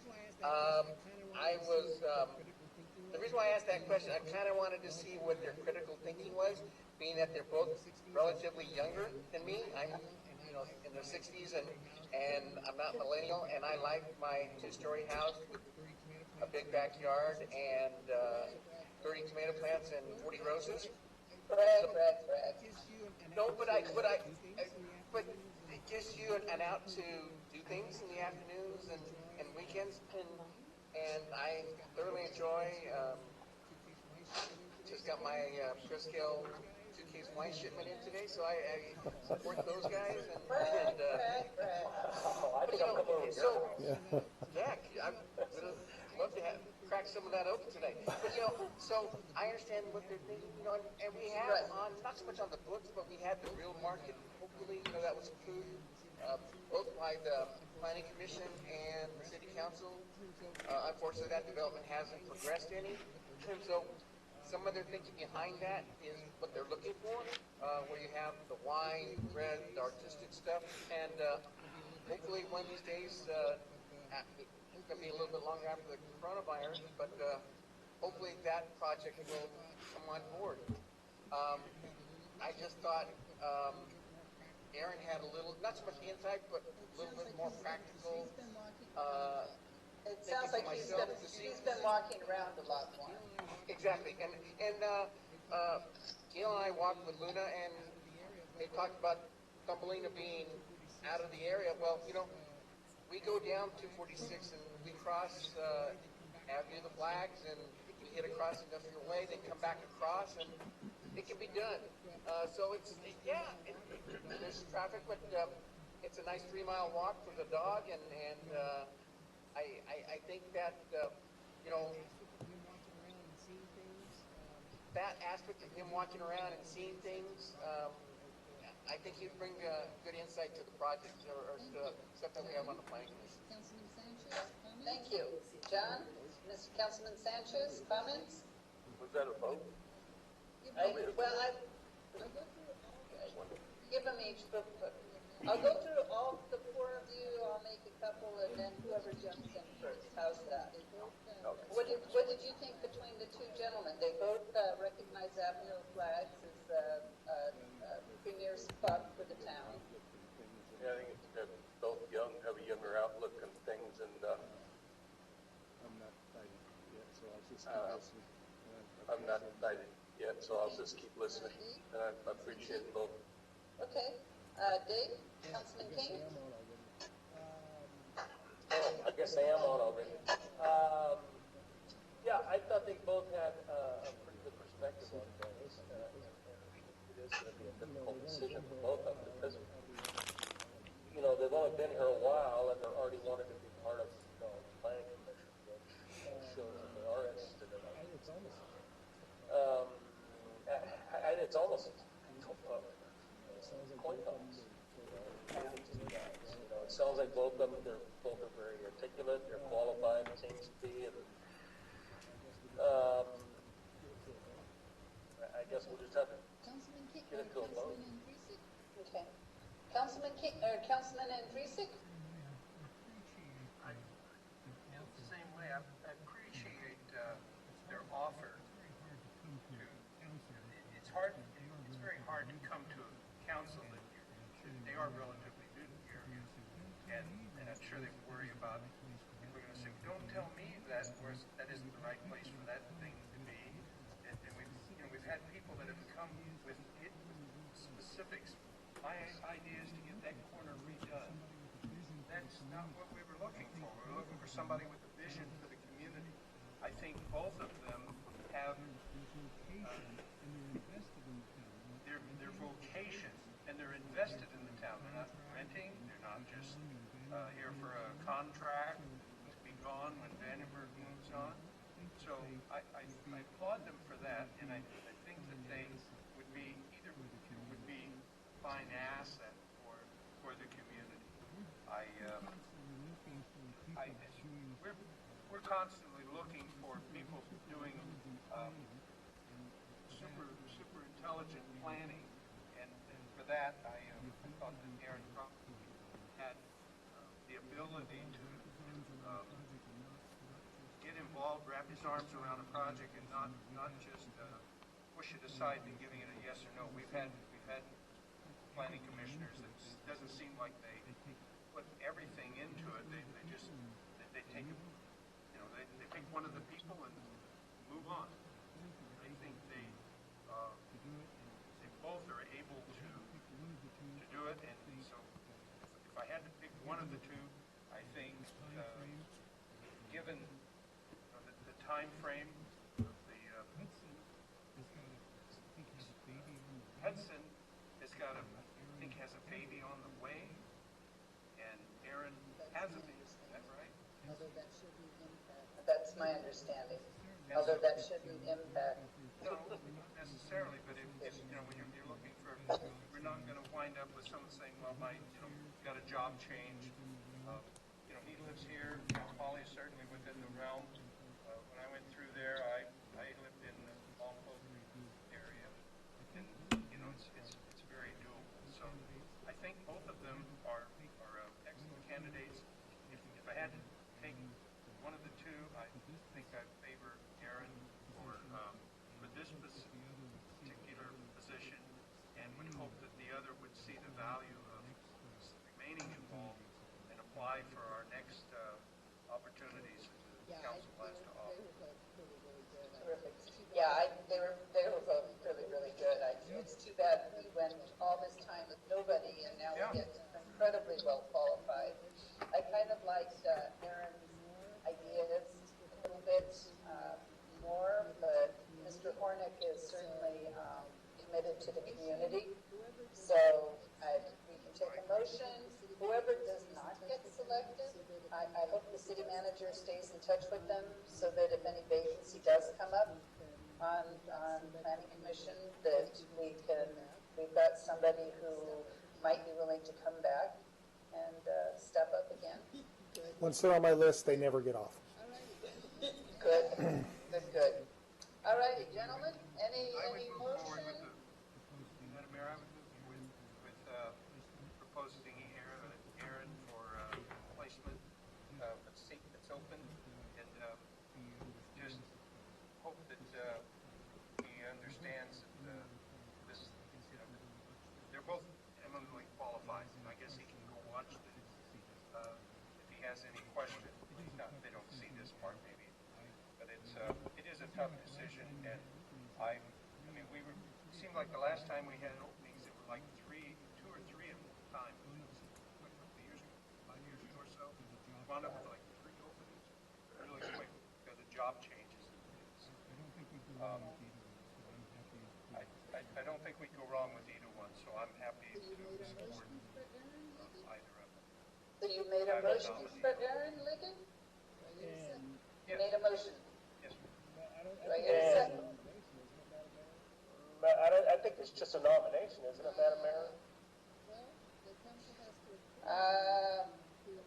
The reason why I asked that question, I kind of wanted to see what their critical thinking was, being that they're both relatively younger than me. I'm, you know, in their 60s, and I'm not millennial, and I like my two-story house with a big backyard and 30 tomato plants and 40 roses. Brag. No, but it gives you an out to do things in the afternoons and weekends, and I thoroughly enjoy. Just got my Frisco suitcase wine shipment in today, so I support those guys. I think I'll come over. So yeah, I'd love to crack some of that open today. But you know, so I understand what they're thinking, you know, and we have on not so much on the books, but we have the real market. Hopefully, you know, that was approved both by the Planning Commission and the City Council. Unfortunately, that development hasn't progressed any. So some of their thinking behind that is what they're looking for, where you have the wine, bread, the artistic stuff, and hopefully one of these days, it's going to be a little bit longer after the coronavirus, but hopefully that project will come on board. I just thought Aaron had a little, not so much insight, but a little bit more practical. It sounds like he's been walking around a lot more. Exactly, and Gail and I walked with Luna, and they talked about Thumbelina being out of the area. Well, you know, we go down 246 and we cross Avenue of the Flags and we hit across Industrial Way, then come back across, and it can be done. So there's traffic, but it's a nice 3-mile walk for the dog, and I think that that aspect of him walking around and seeing things, I think he'd bring good insight to the project or stuff that we have on the planning commission. Councilman Sanchez, comments? Thank you. John, Mr. Councilman Sanchez, comments? Was that a vote? I'll go through all, give them each, but I'll go through all the 4 of you, I'll make a couple, and then whoever jumps in first. How's that? What did you think between the 2 gentlemen? They both recognize Avenue of Flags as a premier spot for the town. Yeah, I think they're both young, have a younger outlook on things, and I'm not excited yet, so I'll just I'm not excited yet, so I'll just keep listening. And I appreciate both. Okay. Dave, Councilman King? I guess I am on already. Yeah, I thought they both had a pretty good perspective on things. It is going to be a difficult decision for both of them because, they've only been here a while and they're already wanting to be part of the planning commission, which shows that they are interested in it. It's almost coin toss. It sounds like both of them, they're both are very articulate, they're qualified, it seems to be, and I guess we'll just have to get into a vote. Okay. Councilman King, or Councilman Andresic? I feel the same way. I appreciate their offer. It's very hard to come to a council that they are relatively new here, and I'm sure they worry about it. And we're going to say, don't tell me that isn't the right place for that thing to be. And we've had people that have come with specifics. My idea is to get that corner redone. That's not what we were looking for. We were looking for somebody with a vision for the community. I think both of them have their vocation, and they're invested in the town. They're not renting. They're not just here for a contract to be gone when Vandenberg moves on. So I applaud them for that, and I think that they would be fine asset for the community. We're constantly looking for people doing super intelligent planning, and for that I thought that Aaron had the ability to get involved, wrap his arms around a project, and not just push it aside and giving it a yes or no. We've had planning commissioners that doesn't seem like they put everything into it. They take they pick one of the people and move on. I think they both are able to do it, and so if I had to pick one of the 2, I think given the time frame of the Hudson has a baby on the way, and Aaron has a baby. Is that right? Although that shouldn't impact. That's my understanding. Although that shouldn't impact. No, not necessarily, but if when you're looking for, we're not going to wind up with someone saying, well, got a job change. He lives here. Molly is certainly within the realm. When I went through there, I lived in the Longboat area, and it's very doable. So I think both of them are excellent candidates. If I had to take one of the 2, I think I favor Aaron for this particular position, and would hope that the other would see the value of remaining involved and apply for our next opportunities that the council has to offer. Terrific. Yeah, they were both really, really good. It's too bad we went all this time with nobody, and now we get incredibly well qualified. I kind of stays in touch with them so that if any vacancy does come up on planning commission, that we've got somebody who might be willing to come back and step up again. Once they're on my list, they never get off. Good, good. All righty, gentlemen, any motion? Madam Mayor, I would move with proposing Aaron for placement of a seat that's open, and just hope that he understands that this, they're both eminently qualified. I guess he can go watch the, if he has any question. They don't see this part maybe, but it is a tough decision, and I mean, it seemed like the last time we had openings, it were like two or three at a time. Like 5 years ago or so, wound up with like 3 openings really quick because the job changes. I don't think we go wrong with either one, so I'm happy to support either of them. So you made a motion for Aaron Liggett? You made a motion? Yes. Do I get a second? I think it's just a nomination, isn't it, Madam Mayor?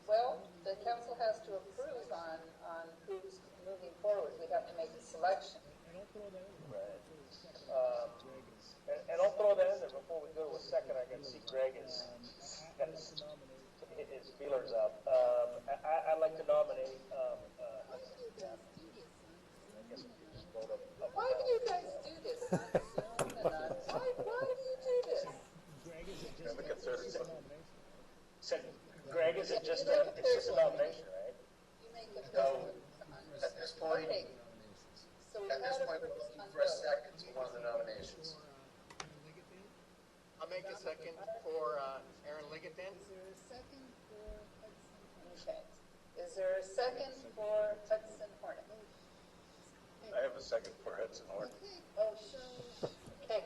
Well, the council has to approve on who's moving forward. We have to make a selection. Right. And I'll throw that in there before we go to a second. I can see Greg is his feelers up. I'd like to nominate. Why do you guys do this? Why do you do this? Greg, is it just it's just a nomination, right? You make a No, at this point, okay. So we at this had point, we're looking for a second to one of the nominations. I'll make a second for Aaron Liggett then. Okay. Is there a second for Hudson Hornick? I have a second for Hudson Horn. Oh, okay.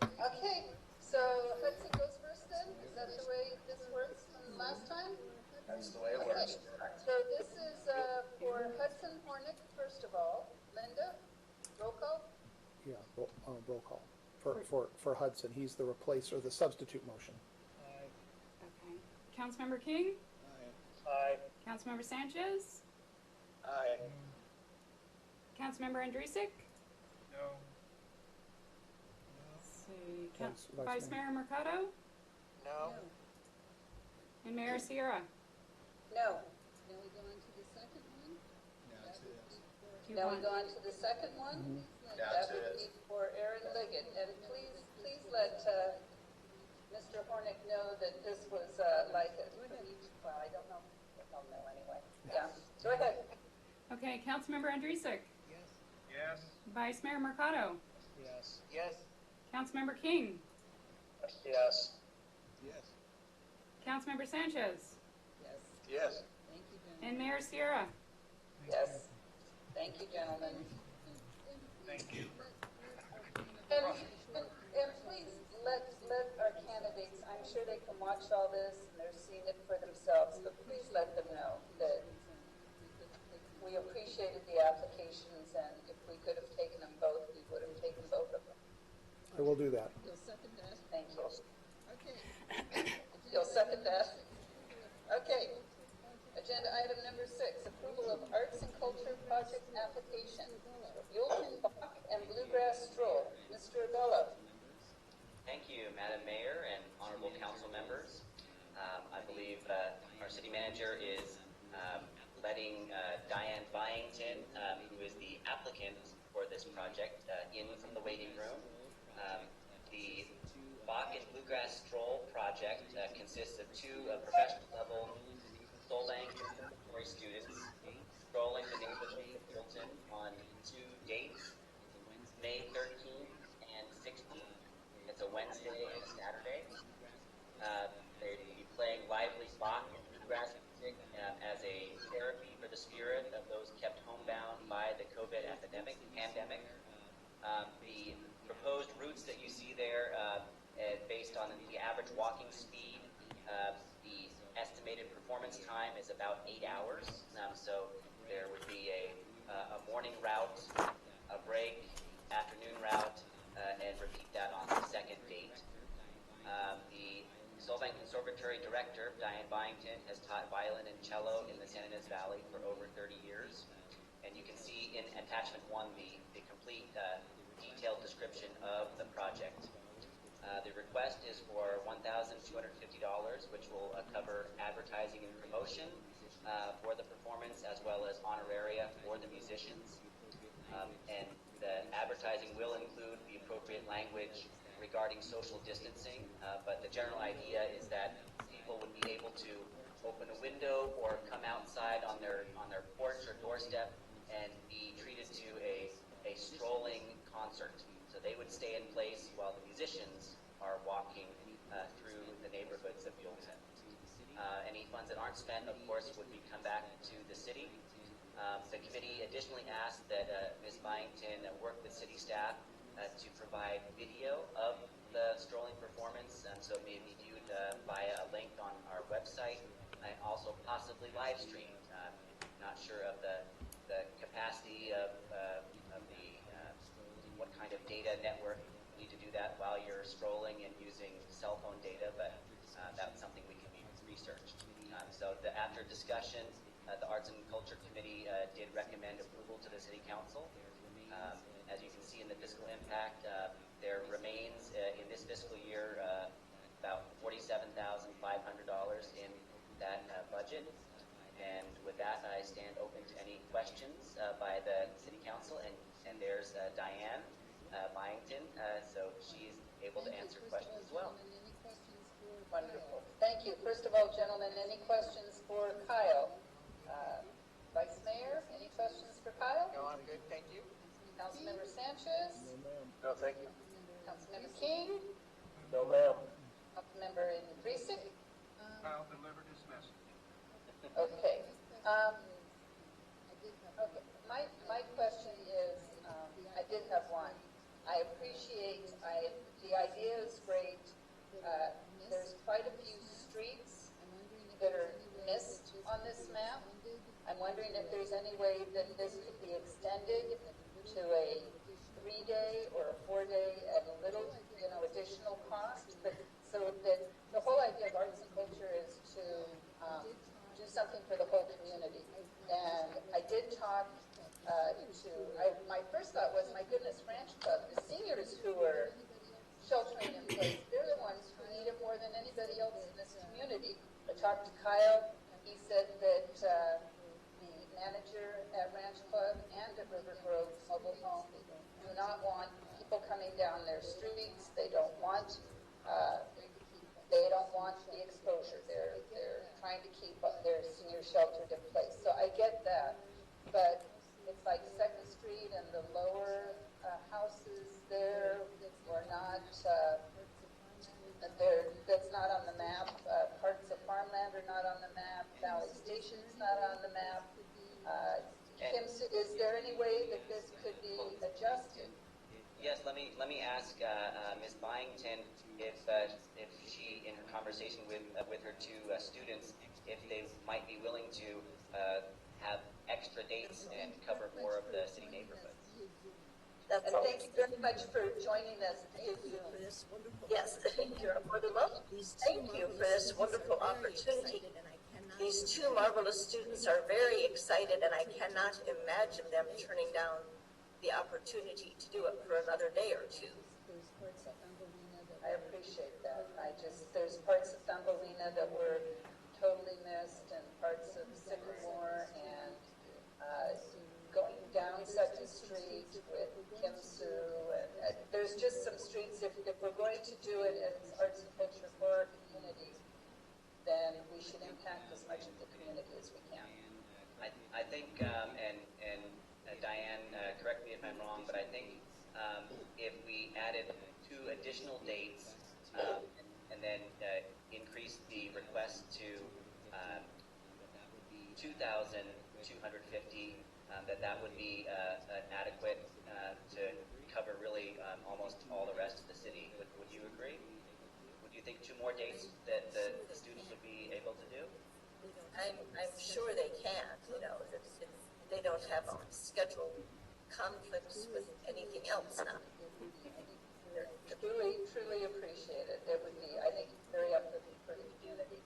Okay, so Hudson goes first then? Is that the way this works from last time? That's the way it works. So this is for Hudson Hornick, first of all. Linda, roll call? Yeah, roll call. For Hudson, he's the replacer, the substitute motion. Okay. Councilmember King? Aye. Councilmember Sanchez? Aye. Councilmember Andrusik? No. Let's see. Vice Vice Mayor Mercado? No. And Mayor Sierra? No. Now we go on to the second one? Now we go on to the second one? That would be for Aaron Liggett. And please let Mr. Hornick know that this was like, well, I don't know. I'll know anyway. Yeah. Go ahead. Okay, Councilmember Andrusik? Yes. Vice Mayor Mercado? Yes. Yes. Councilmember King? Yes. Councilmember Sanchez? Yes. Yes. Thank you, Jen. And Mayor Sierra? Yes. Thank you, gentlemen. Thank you. And please let our candidates, I'm sure they can watch all this and they're seeing it for themselves, but please let them know that we appreciated the applications, and if we could have taken them both, we would have taken both of them. I will do that. You'll second that? Thank you. Okay. You'll second that? Okay. Agenda item number 6, approval of arts and culture project application. Buellton Bach and Bluegrass Stroll. Mr. Abella. Thank you, Madam Mayor and honorable council members. I believe our city manager is letting Diane Byington, who is the applicant for this project, in from the waiting room. The Bach and Bluegrass Stroll project consists of 2 professional level soul-lang conservatory students strolling the neighborhood of Buellton on 2 dates, May 13th and 16th. It's a Wednesday and a Saturday. They'll be playing lively Bach and bluegrass music as a therapy for the spirit of those kept homebound by the COVID pandemic. The proposed routes that you see there, based on the average walking speed, the estimated performance time is about 8 hours. So attachment 1, the complete detailed description of the project. The request is for $1,250, which will cover advertising and promotion for the performance, as well as honoraria for the musicians. And the advertising will include the appropriate language regarding social distancing, but the general idea is that people would be able to open a window or come outside on their porch or doorstep and be treated to a strolling concert. So they would stay in place while the musicians are walking through the neighborhoods of Buellton. Any funds that aren't spent, of course, would come back to the city. The committee additionally asked that Ms. Byington work with city staff to provide video of the strolling performance, so it may be viewed via a link on our website, and also possibly live streamed. Not sure of the capacity of what kind of data network you need to do that while you're strolling and using cell phone data, but that's something we can be researched. So after discussion, the Arts and Culture Committee did recommend approval to the City Council. As you can see in the fiscal impact, there remains in this fiscal year about $47,500 in that budget. And with that, I stand open to any questions by the City Council. And there's Diane Byington, so she's able to answer questions as well. Wonderful. Thank you. First of all, gentlemen, any questions for Kyle? Vice Mayor, any questions for Kyle? No, I'm good, thank you. Councilmember Sanchez? No, thank you. Councilmember King? No, ma'am. Councilmember Indrisic? Kyle delivered his message. Okay. Okay. My question is, I did have one. I appreciate, the idea is great. There's quite a few streets that are missed on this map. I'm wondering if there's any way that this could be extended to a 3-day or a 4-day at a little, additional cost. But so that the whole idea of arts and culture is to do something for the whole community. And I did talk my first thought was, my goodness, Ranch Club, the seniors who are sheltering in place, they're the ones who need it more than anybody else in this community. I talked to Kyle. He said that the manager at Ranch Club and at River Grove Mobile Home do not want people coming down their streets. They don't want the exposure. They're trying to keep their senior sheltered in place. So I get that, but it's like 2nd Street and the lower houses there were not. That's not on the map. Parts of farmland are not on the map. Valley Station's not on the map. Is there any way that this could be adjusted? Yes, let me ask Ms. Byington if she, in her conversation with her two students, if they might be willing to have extra dates and cover more of the city neighborhoods. And thank you very much for joining us. Yes, you're more than welcome. Thank you for this wonderful opportunity. These two marvelous students are very excited, and I cannot imagine them turning down the opportunity to do it for another day or two. I appreciate that. There's parts of Thumbelina that were totally missed, and parts of Sycamore, and going down 2nd Street with Kimsu, and there's just some streets, if we're going to do it as arts and culture for our community, then we should impact as much of the community as we can. I think, and Diane, correct me if I'm wrong, but I think if we added 2 additional dates and then increased the request to 2,250, that would be adequate to cover really almost all the rest of the city. Would you agree? Would you think 2 more dates that the students would be able to do? I'm sure they can, if they don't have schedule conflicts with anything else now. Truly appreciate it. It would be, I think, very uplifting for the community.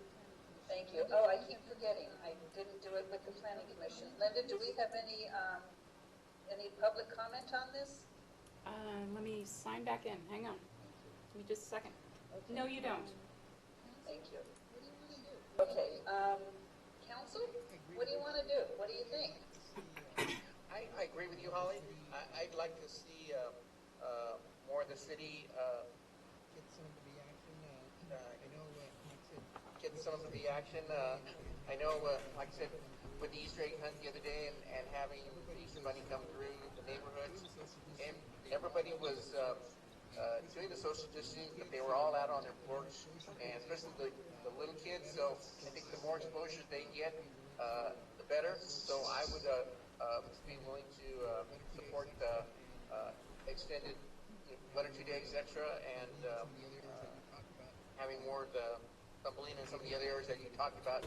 Thank you. Oh, I keep forgetting. I didn't do it with the Planning Commission. Linda, do we have any Any public comment on this? Let me sign back in. Hang on. Give me just a second. No, you don't. Thank you. Okay, council, what do you want to do? What do you think? I agree with you, Holly. I'd like to see more of the city Get some of the action, I know, like I said, get some of the action. I know, like I said, with the Easter egg hunt the other day and having the Easter bunny come through the neighborhoods, and everybody was doing the social distancing, but they were all out on their porch, and especially the little kids. So I think the more exposure they get, the better. So I would be willing to support the extended 1 or 2 days extra, and having more of the Buellton and some of the other areas that you talked about,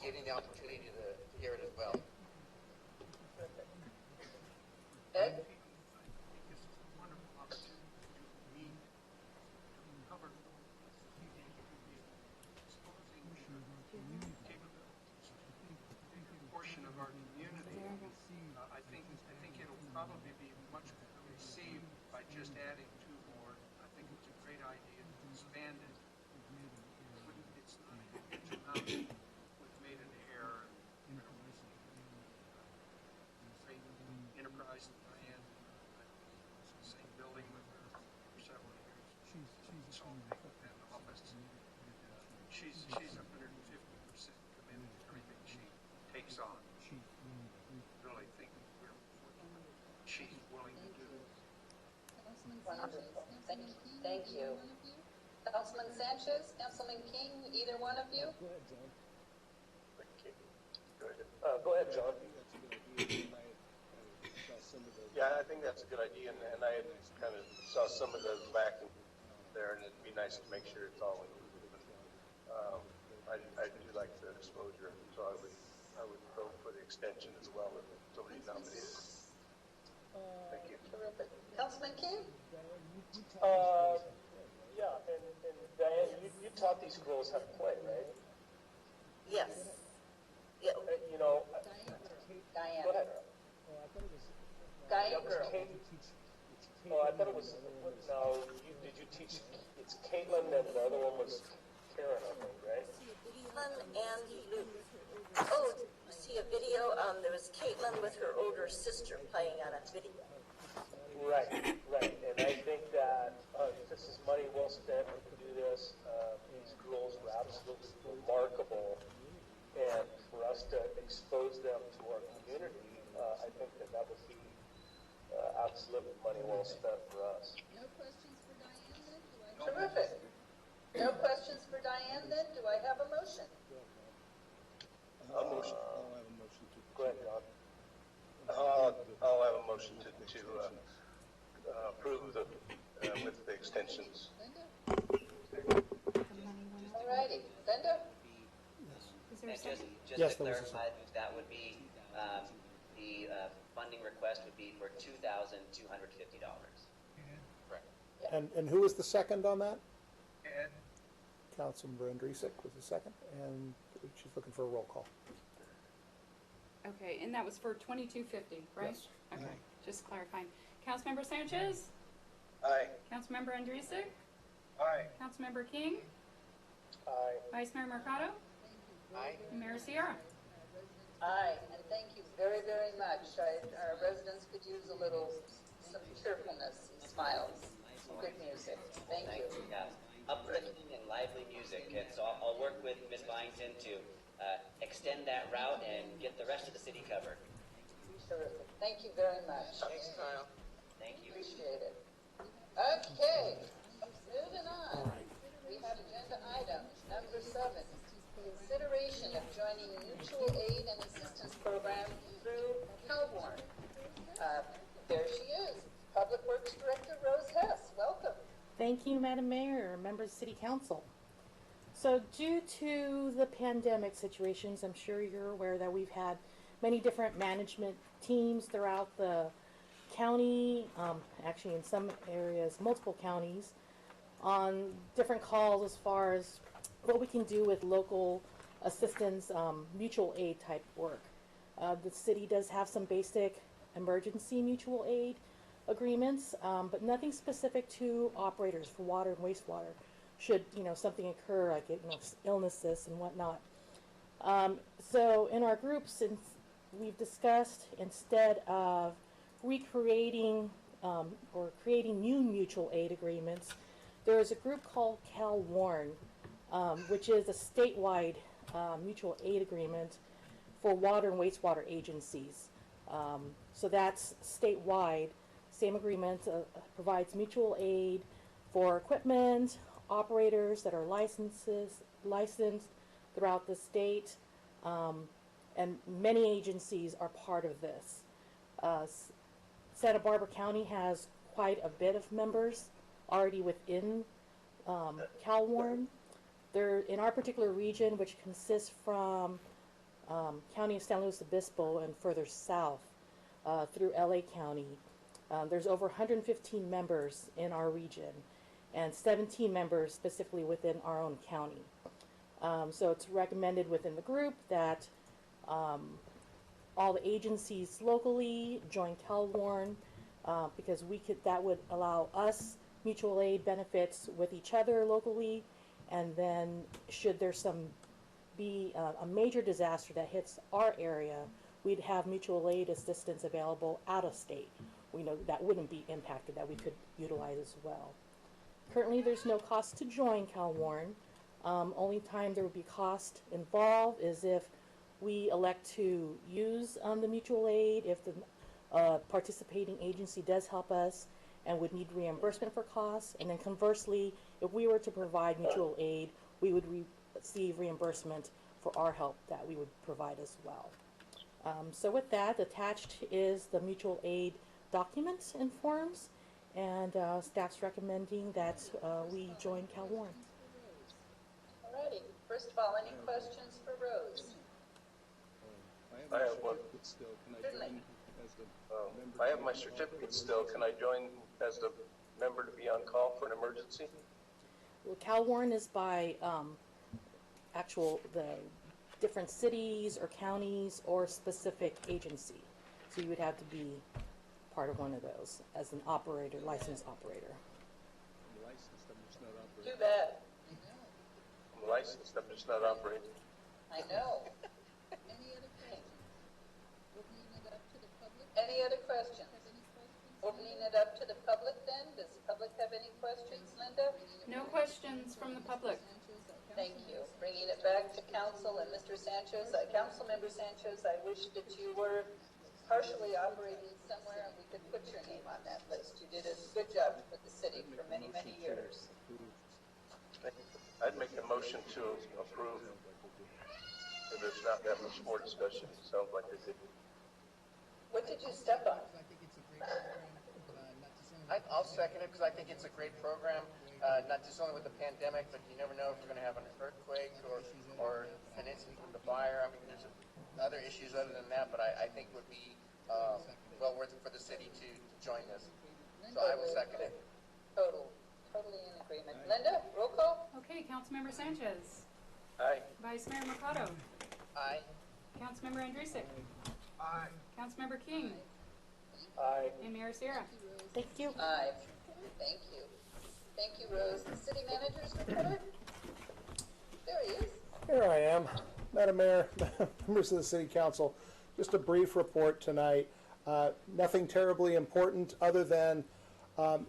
getting the opportunity to hear it as well. Ed? Portion of our community. I think it'll probably be much received by just adding 2 more. I think it's a great idea to expand it. It's not a huge amount with made an error. Great enterprise and Diane, same building with her for several years. So that office. She's 150% committed to everything she takes on. Really think she's willing to do it. Wonderful. Thank you. Councilman Sanchez, Councilman King, either one of you? Go ahead, John. Yeah, I think that's a good idea, and I kind of saw some of those back in there, and it'd be nice to make sure it's all included. I do like the exposure, so I would vote for the extension as well if somebody nominated. Thank you. Terrific. Councilman King? Yeah, and Diane, you taught these girls how to play, right? Yes. Yeah. You know, Diane. go ahead. Diane girl. Oh, I thought it was, no, did you teach, it's Caitlin and the other one was Karen, I think, right? Caitlin and Luke. Oh, you see a video? There was Caitlin with her older sister playing on a video. Right. And I think that this is money well spent to do this. These girls were absolutely remarkable. And for us to expose them to our community, I think that would be absolutely money well spent for us. no questions for Diane then? Terrific. No questions for Diane then? Do I have a motion? I'll motion. Go ahead, John. I'll have a motion to approve with the extensions. All righty. Linda? And just Yes, to there was a clarify, that would be, the funding request would be for $2,250. And who was the second on that? Ed? Councilmember Andresick was the second, and she's looking for a roll call. Okay, and that was for $2,250, right? Yes. Okay, just clarifying. Councilmember Sanchez? Aye. Councilmember Andresick? Aye. Councilmember King? Aye. Vice Mayor Mercado? Aye. And Mayor Sierra? Aye, and thank you very, very much. Our residents could use some cheerfulness and smiles, some good music. Thank you. Yeah, uplifting and lively music, and so I'll work with Ms. Byington to extend that route and get the rest of the city covered. Terrific. Thank you very much. Thanks, Kyle. Thank you. Appreciate it. Okay, moving on. We have agenda item number 7. Consideration of joining mutual aid and assistance program through Calborn. There she is, Public Works Director Rose Hess. Welcome. Thank you, Madam Mayor, members of City Council. So due to the pandemic situations, I'm sure you're aware that we've had many different management teams throughout the county, actually in some areas, multiple counties, on different calls as far as what we can do with local assistance, mutual aid type work. The city does have some basic emergency mutual aid agreements, but nothing specific to operators for water and wastewater. Should something occur, like illnesses and whatnot. So in our group, since we've discussed, instead of recreating or creating new mutual aid agreements, there is a group called CalWarn, which is a statewide mutual aid agreement for water and wastewater agencies. So that's statewide. Same agreement provides mutual aid for equipment, operators that are licensed throughout the state, and many agencies are part of this. Santa Barbara County has quite a bit of members already within CalWarn. They're in our particular region, which consists from County of San Luis Obispo and further south through LA County. There's over 115 members in our region and 17 members specifically within our own county. So it's recommended within the group that all the agencies locally join CalWarn because that would allow us mutual aid benefits with each other locally, and then should there be a major disaster that hits our area, we'd have mutual aid assistance available out of state. We know that wouldn't be impacted, that we could utilize as well. Currently, there's no cost to join CalWarn. Only time there would be cost involved is if we elect to use the mutual aid, if the participating agency does help us and would need reimbursement for costs. And then conversely, if we were to provide mutual aid, we would receive reimbursement for our help that we would provide as well. So with that, attached is the mutual aid documents and forms, and staff's recommending that we join CalWarn. Alrighty. First of all, any questions for Rose? I have one. Certainly. I have my certificate still. Can I join as the member to be on call for an emergency? Well, CalWarn is by the different cities or counties or specific agency. So you would have to be part of one of those as an operator, licensed operator. I'm licensed, I'm just not operating. Too bad. I'm licensed, I'm just not operating. I know. Any other questions? Opening it up to the public? Any other questions? Opening it up to the public then. Does the public have any questions, Linda? No questions from the public. Thank you. Bringing it back to council and Mr. Sanchez. Councilmember Sanchez, I wish that you were partially operating somewhere and we could put your name on that list. You did a good job for the city for many, many years. I'd make a motion to approve. If there's not that much more discussion, it sounds like it did. What did you step on? I think it's a great program, not just only. I'll second it because I think it's a great program, not just only with the pandemic, but you never know if we're going to have an earthquake or an incident with the fire. I mean, there's other issues other than that, but I think it would be well worth it for the city to join this. So I will second it. Totally in agreement. Linda, roll call? Okay, Councilmember Sanchez. Aye. Vice Mayor Mercado. Aye. Councilmember Andrusik. Aye. Councilmember King. Aye. And Mayor Sierra. Thank you. Aye. Thank you. Thank you, Rose. The city manager's report? There he is. Here I am. Madam Mayor, members of the City Council, just a brief report tonight. Nothing terribly important other than,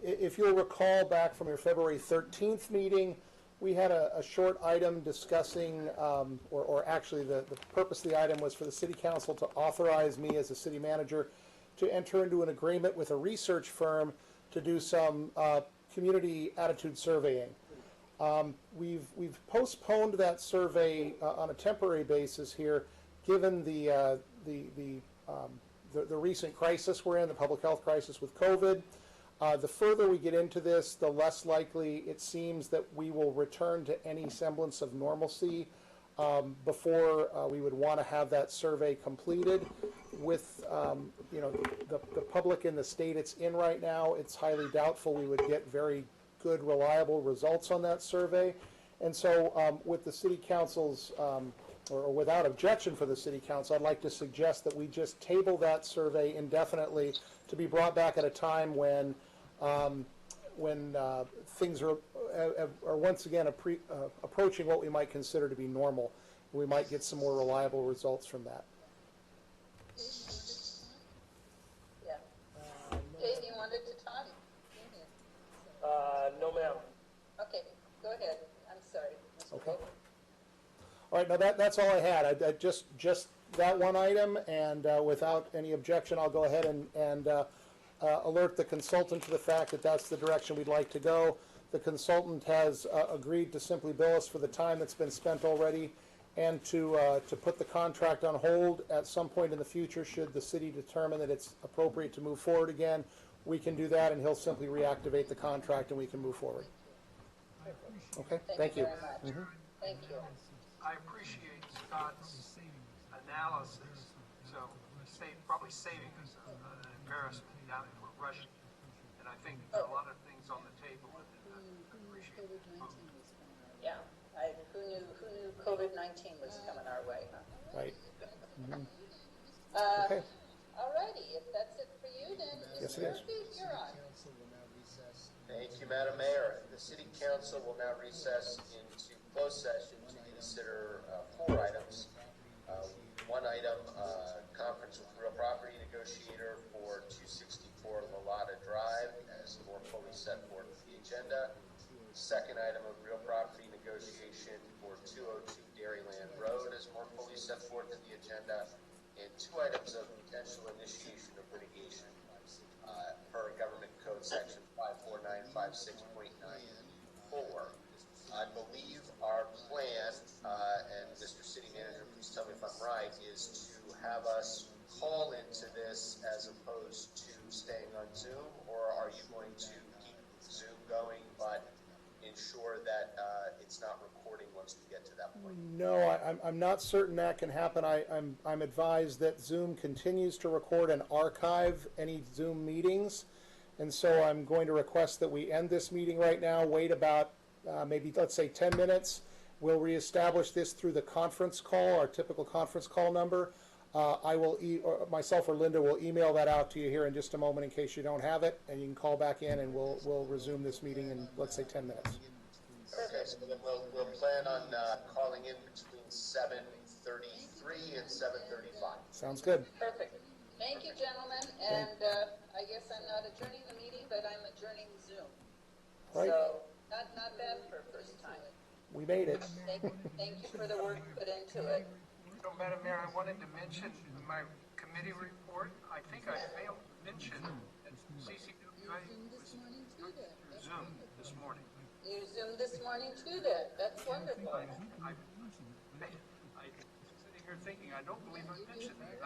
if you'll recall back from your February 13th meeting, we had a short item discussing, or actually the purpose of the item was for the City Council to authorize me as a city manager to enter into an agreement with a research firm to do some community attitude surveying. We've postponed that survey on a temporary basis here, given the recent crisis we're in, the public health crisis with COVID. The further we get into this, the less likely it seems that we will return to any semblance of normalcy before we would want to have that survey completed. With the public in the state it's in right now, it's highly doubtful we would get very good, reliable results on that survey. And so with the City Council's or without objection for the city council, I'd like to suggest that we just table that survey indefinitely to be brought back at a time when things are once again approaching what we might consider to be normal. We might get some more reliable results from that. Yeah. Dave, you wanted to talk? No, ma'am. Okay, go ahead. I'm sorry. Okay. All right, now that's all I had. I just that one item, and without any objection, I'll go ahead and alert the consultant to the fact that that's the direction we'd like to go. The consultant has agreed to simply bill us for the time that's been spent already, and to put the contract on hold at some point in the future should the city determine that it's appropriate to move forward again. We can do that, and he'll simply reactivate the contract, and we can move forward. Okay, thank you. Very much. Mm-hmm. Thank you. I appreciate Scott's analysis, so probably saving us an embarrassment down in Russian. And I think there are a lot of things on the table, and I appreciate it. Yeah, who knew COVID-19 was coming our way, huh? Right. Mm-hmm. Okay. All righty, if that's it for you, then Yes, it is. Murphy, you're on. Thank you, Madam Mayor. The City Council will now recess into closed session to consider 4 items. One item, conference with real property negotiator for 264 Lalata Drive as more fully set forth in the agenda. Second item of real property negotiation for 202 Dairyland Road as more fully set forth in the agenda. And 2 items of potential initiation of litigation per Government Code Section 54956.94. I believe our plan, and Mr. City Manager, please tell me if I'm right, is to have us call into this as opposed to staying on Zoom, or are you going to keep Zoom going but ensure that it's not recording once we get to that point? No, I'm not certain that can happen. I'm advised that Zoom continues to record and archive any Zoom meetings, and so I'm going to request that we end this meeting right now, wait about maybe, let's say, 10 minutes. We'll reestablish this through the conference call, our typical conference call number. I will, myself or Linda will email that out to you here in just a moment in case you don't have it, and you can call back in and we'll resume this meeting in, let's say, 10 minutes. Okay, so then we'll plan on calling in between 7:33 and 7:35. Sounds good. Perfect. Thank you, gentlemen, and I guess I'm not adjourning the meeting, but I'm adjourning Zoom. Right. So, not bad for a first time. We made it. Thank you for the work put into it. So, Madam Mayor, I wanted to mention my committee report. I think I failed to mention that CCWA was Zoom this morning. You Zoomed this morning too then. That's wonderful. I'm sitting here thinking, I don't believe I mentioned that.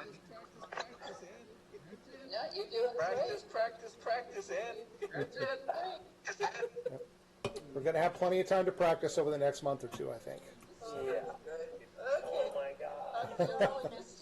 No, you're doing great. Practice, Ed. You're doing great. We're going to have plenty of time to practice over the next month or 2, I think. Yeah. Okay. Oh my God. I'm just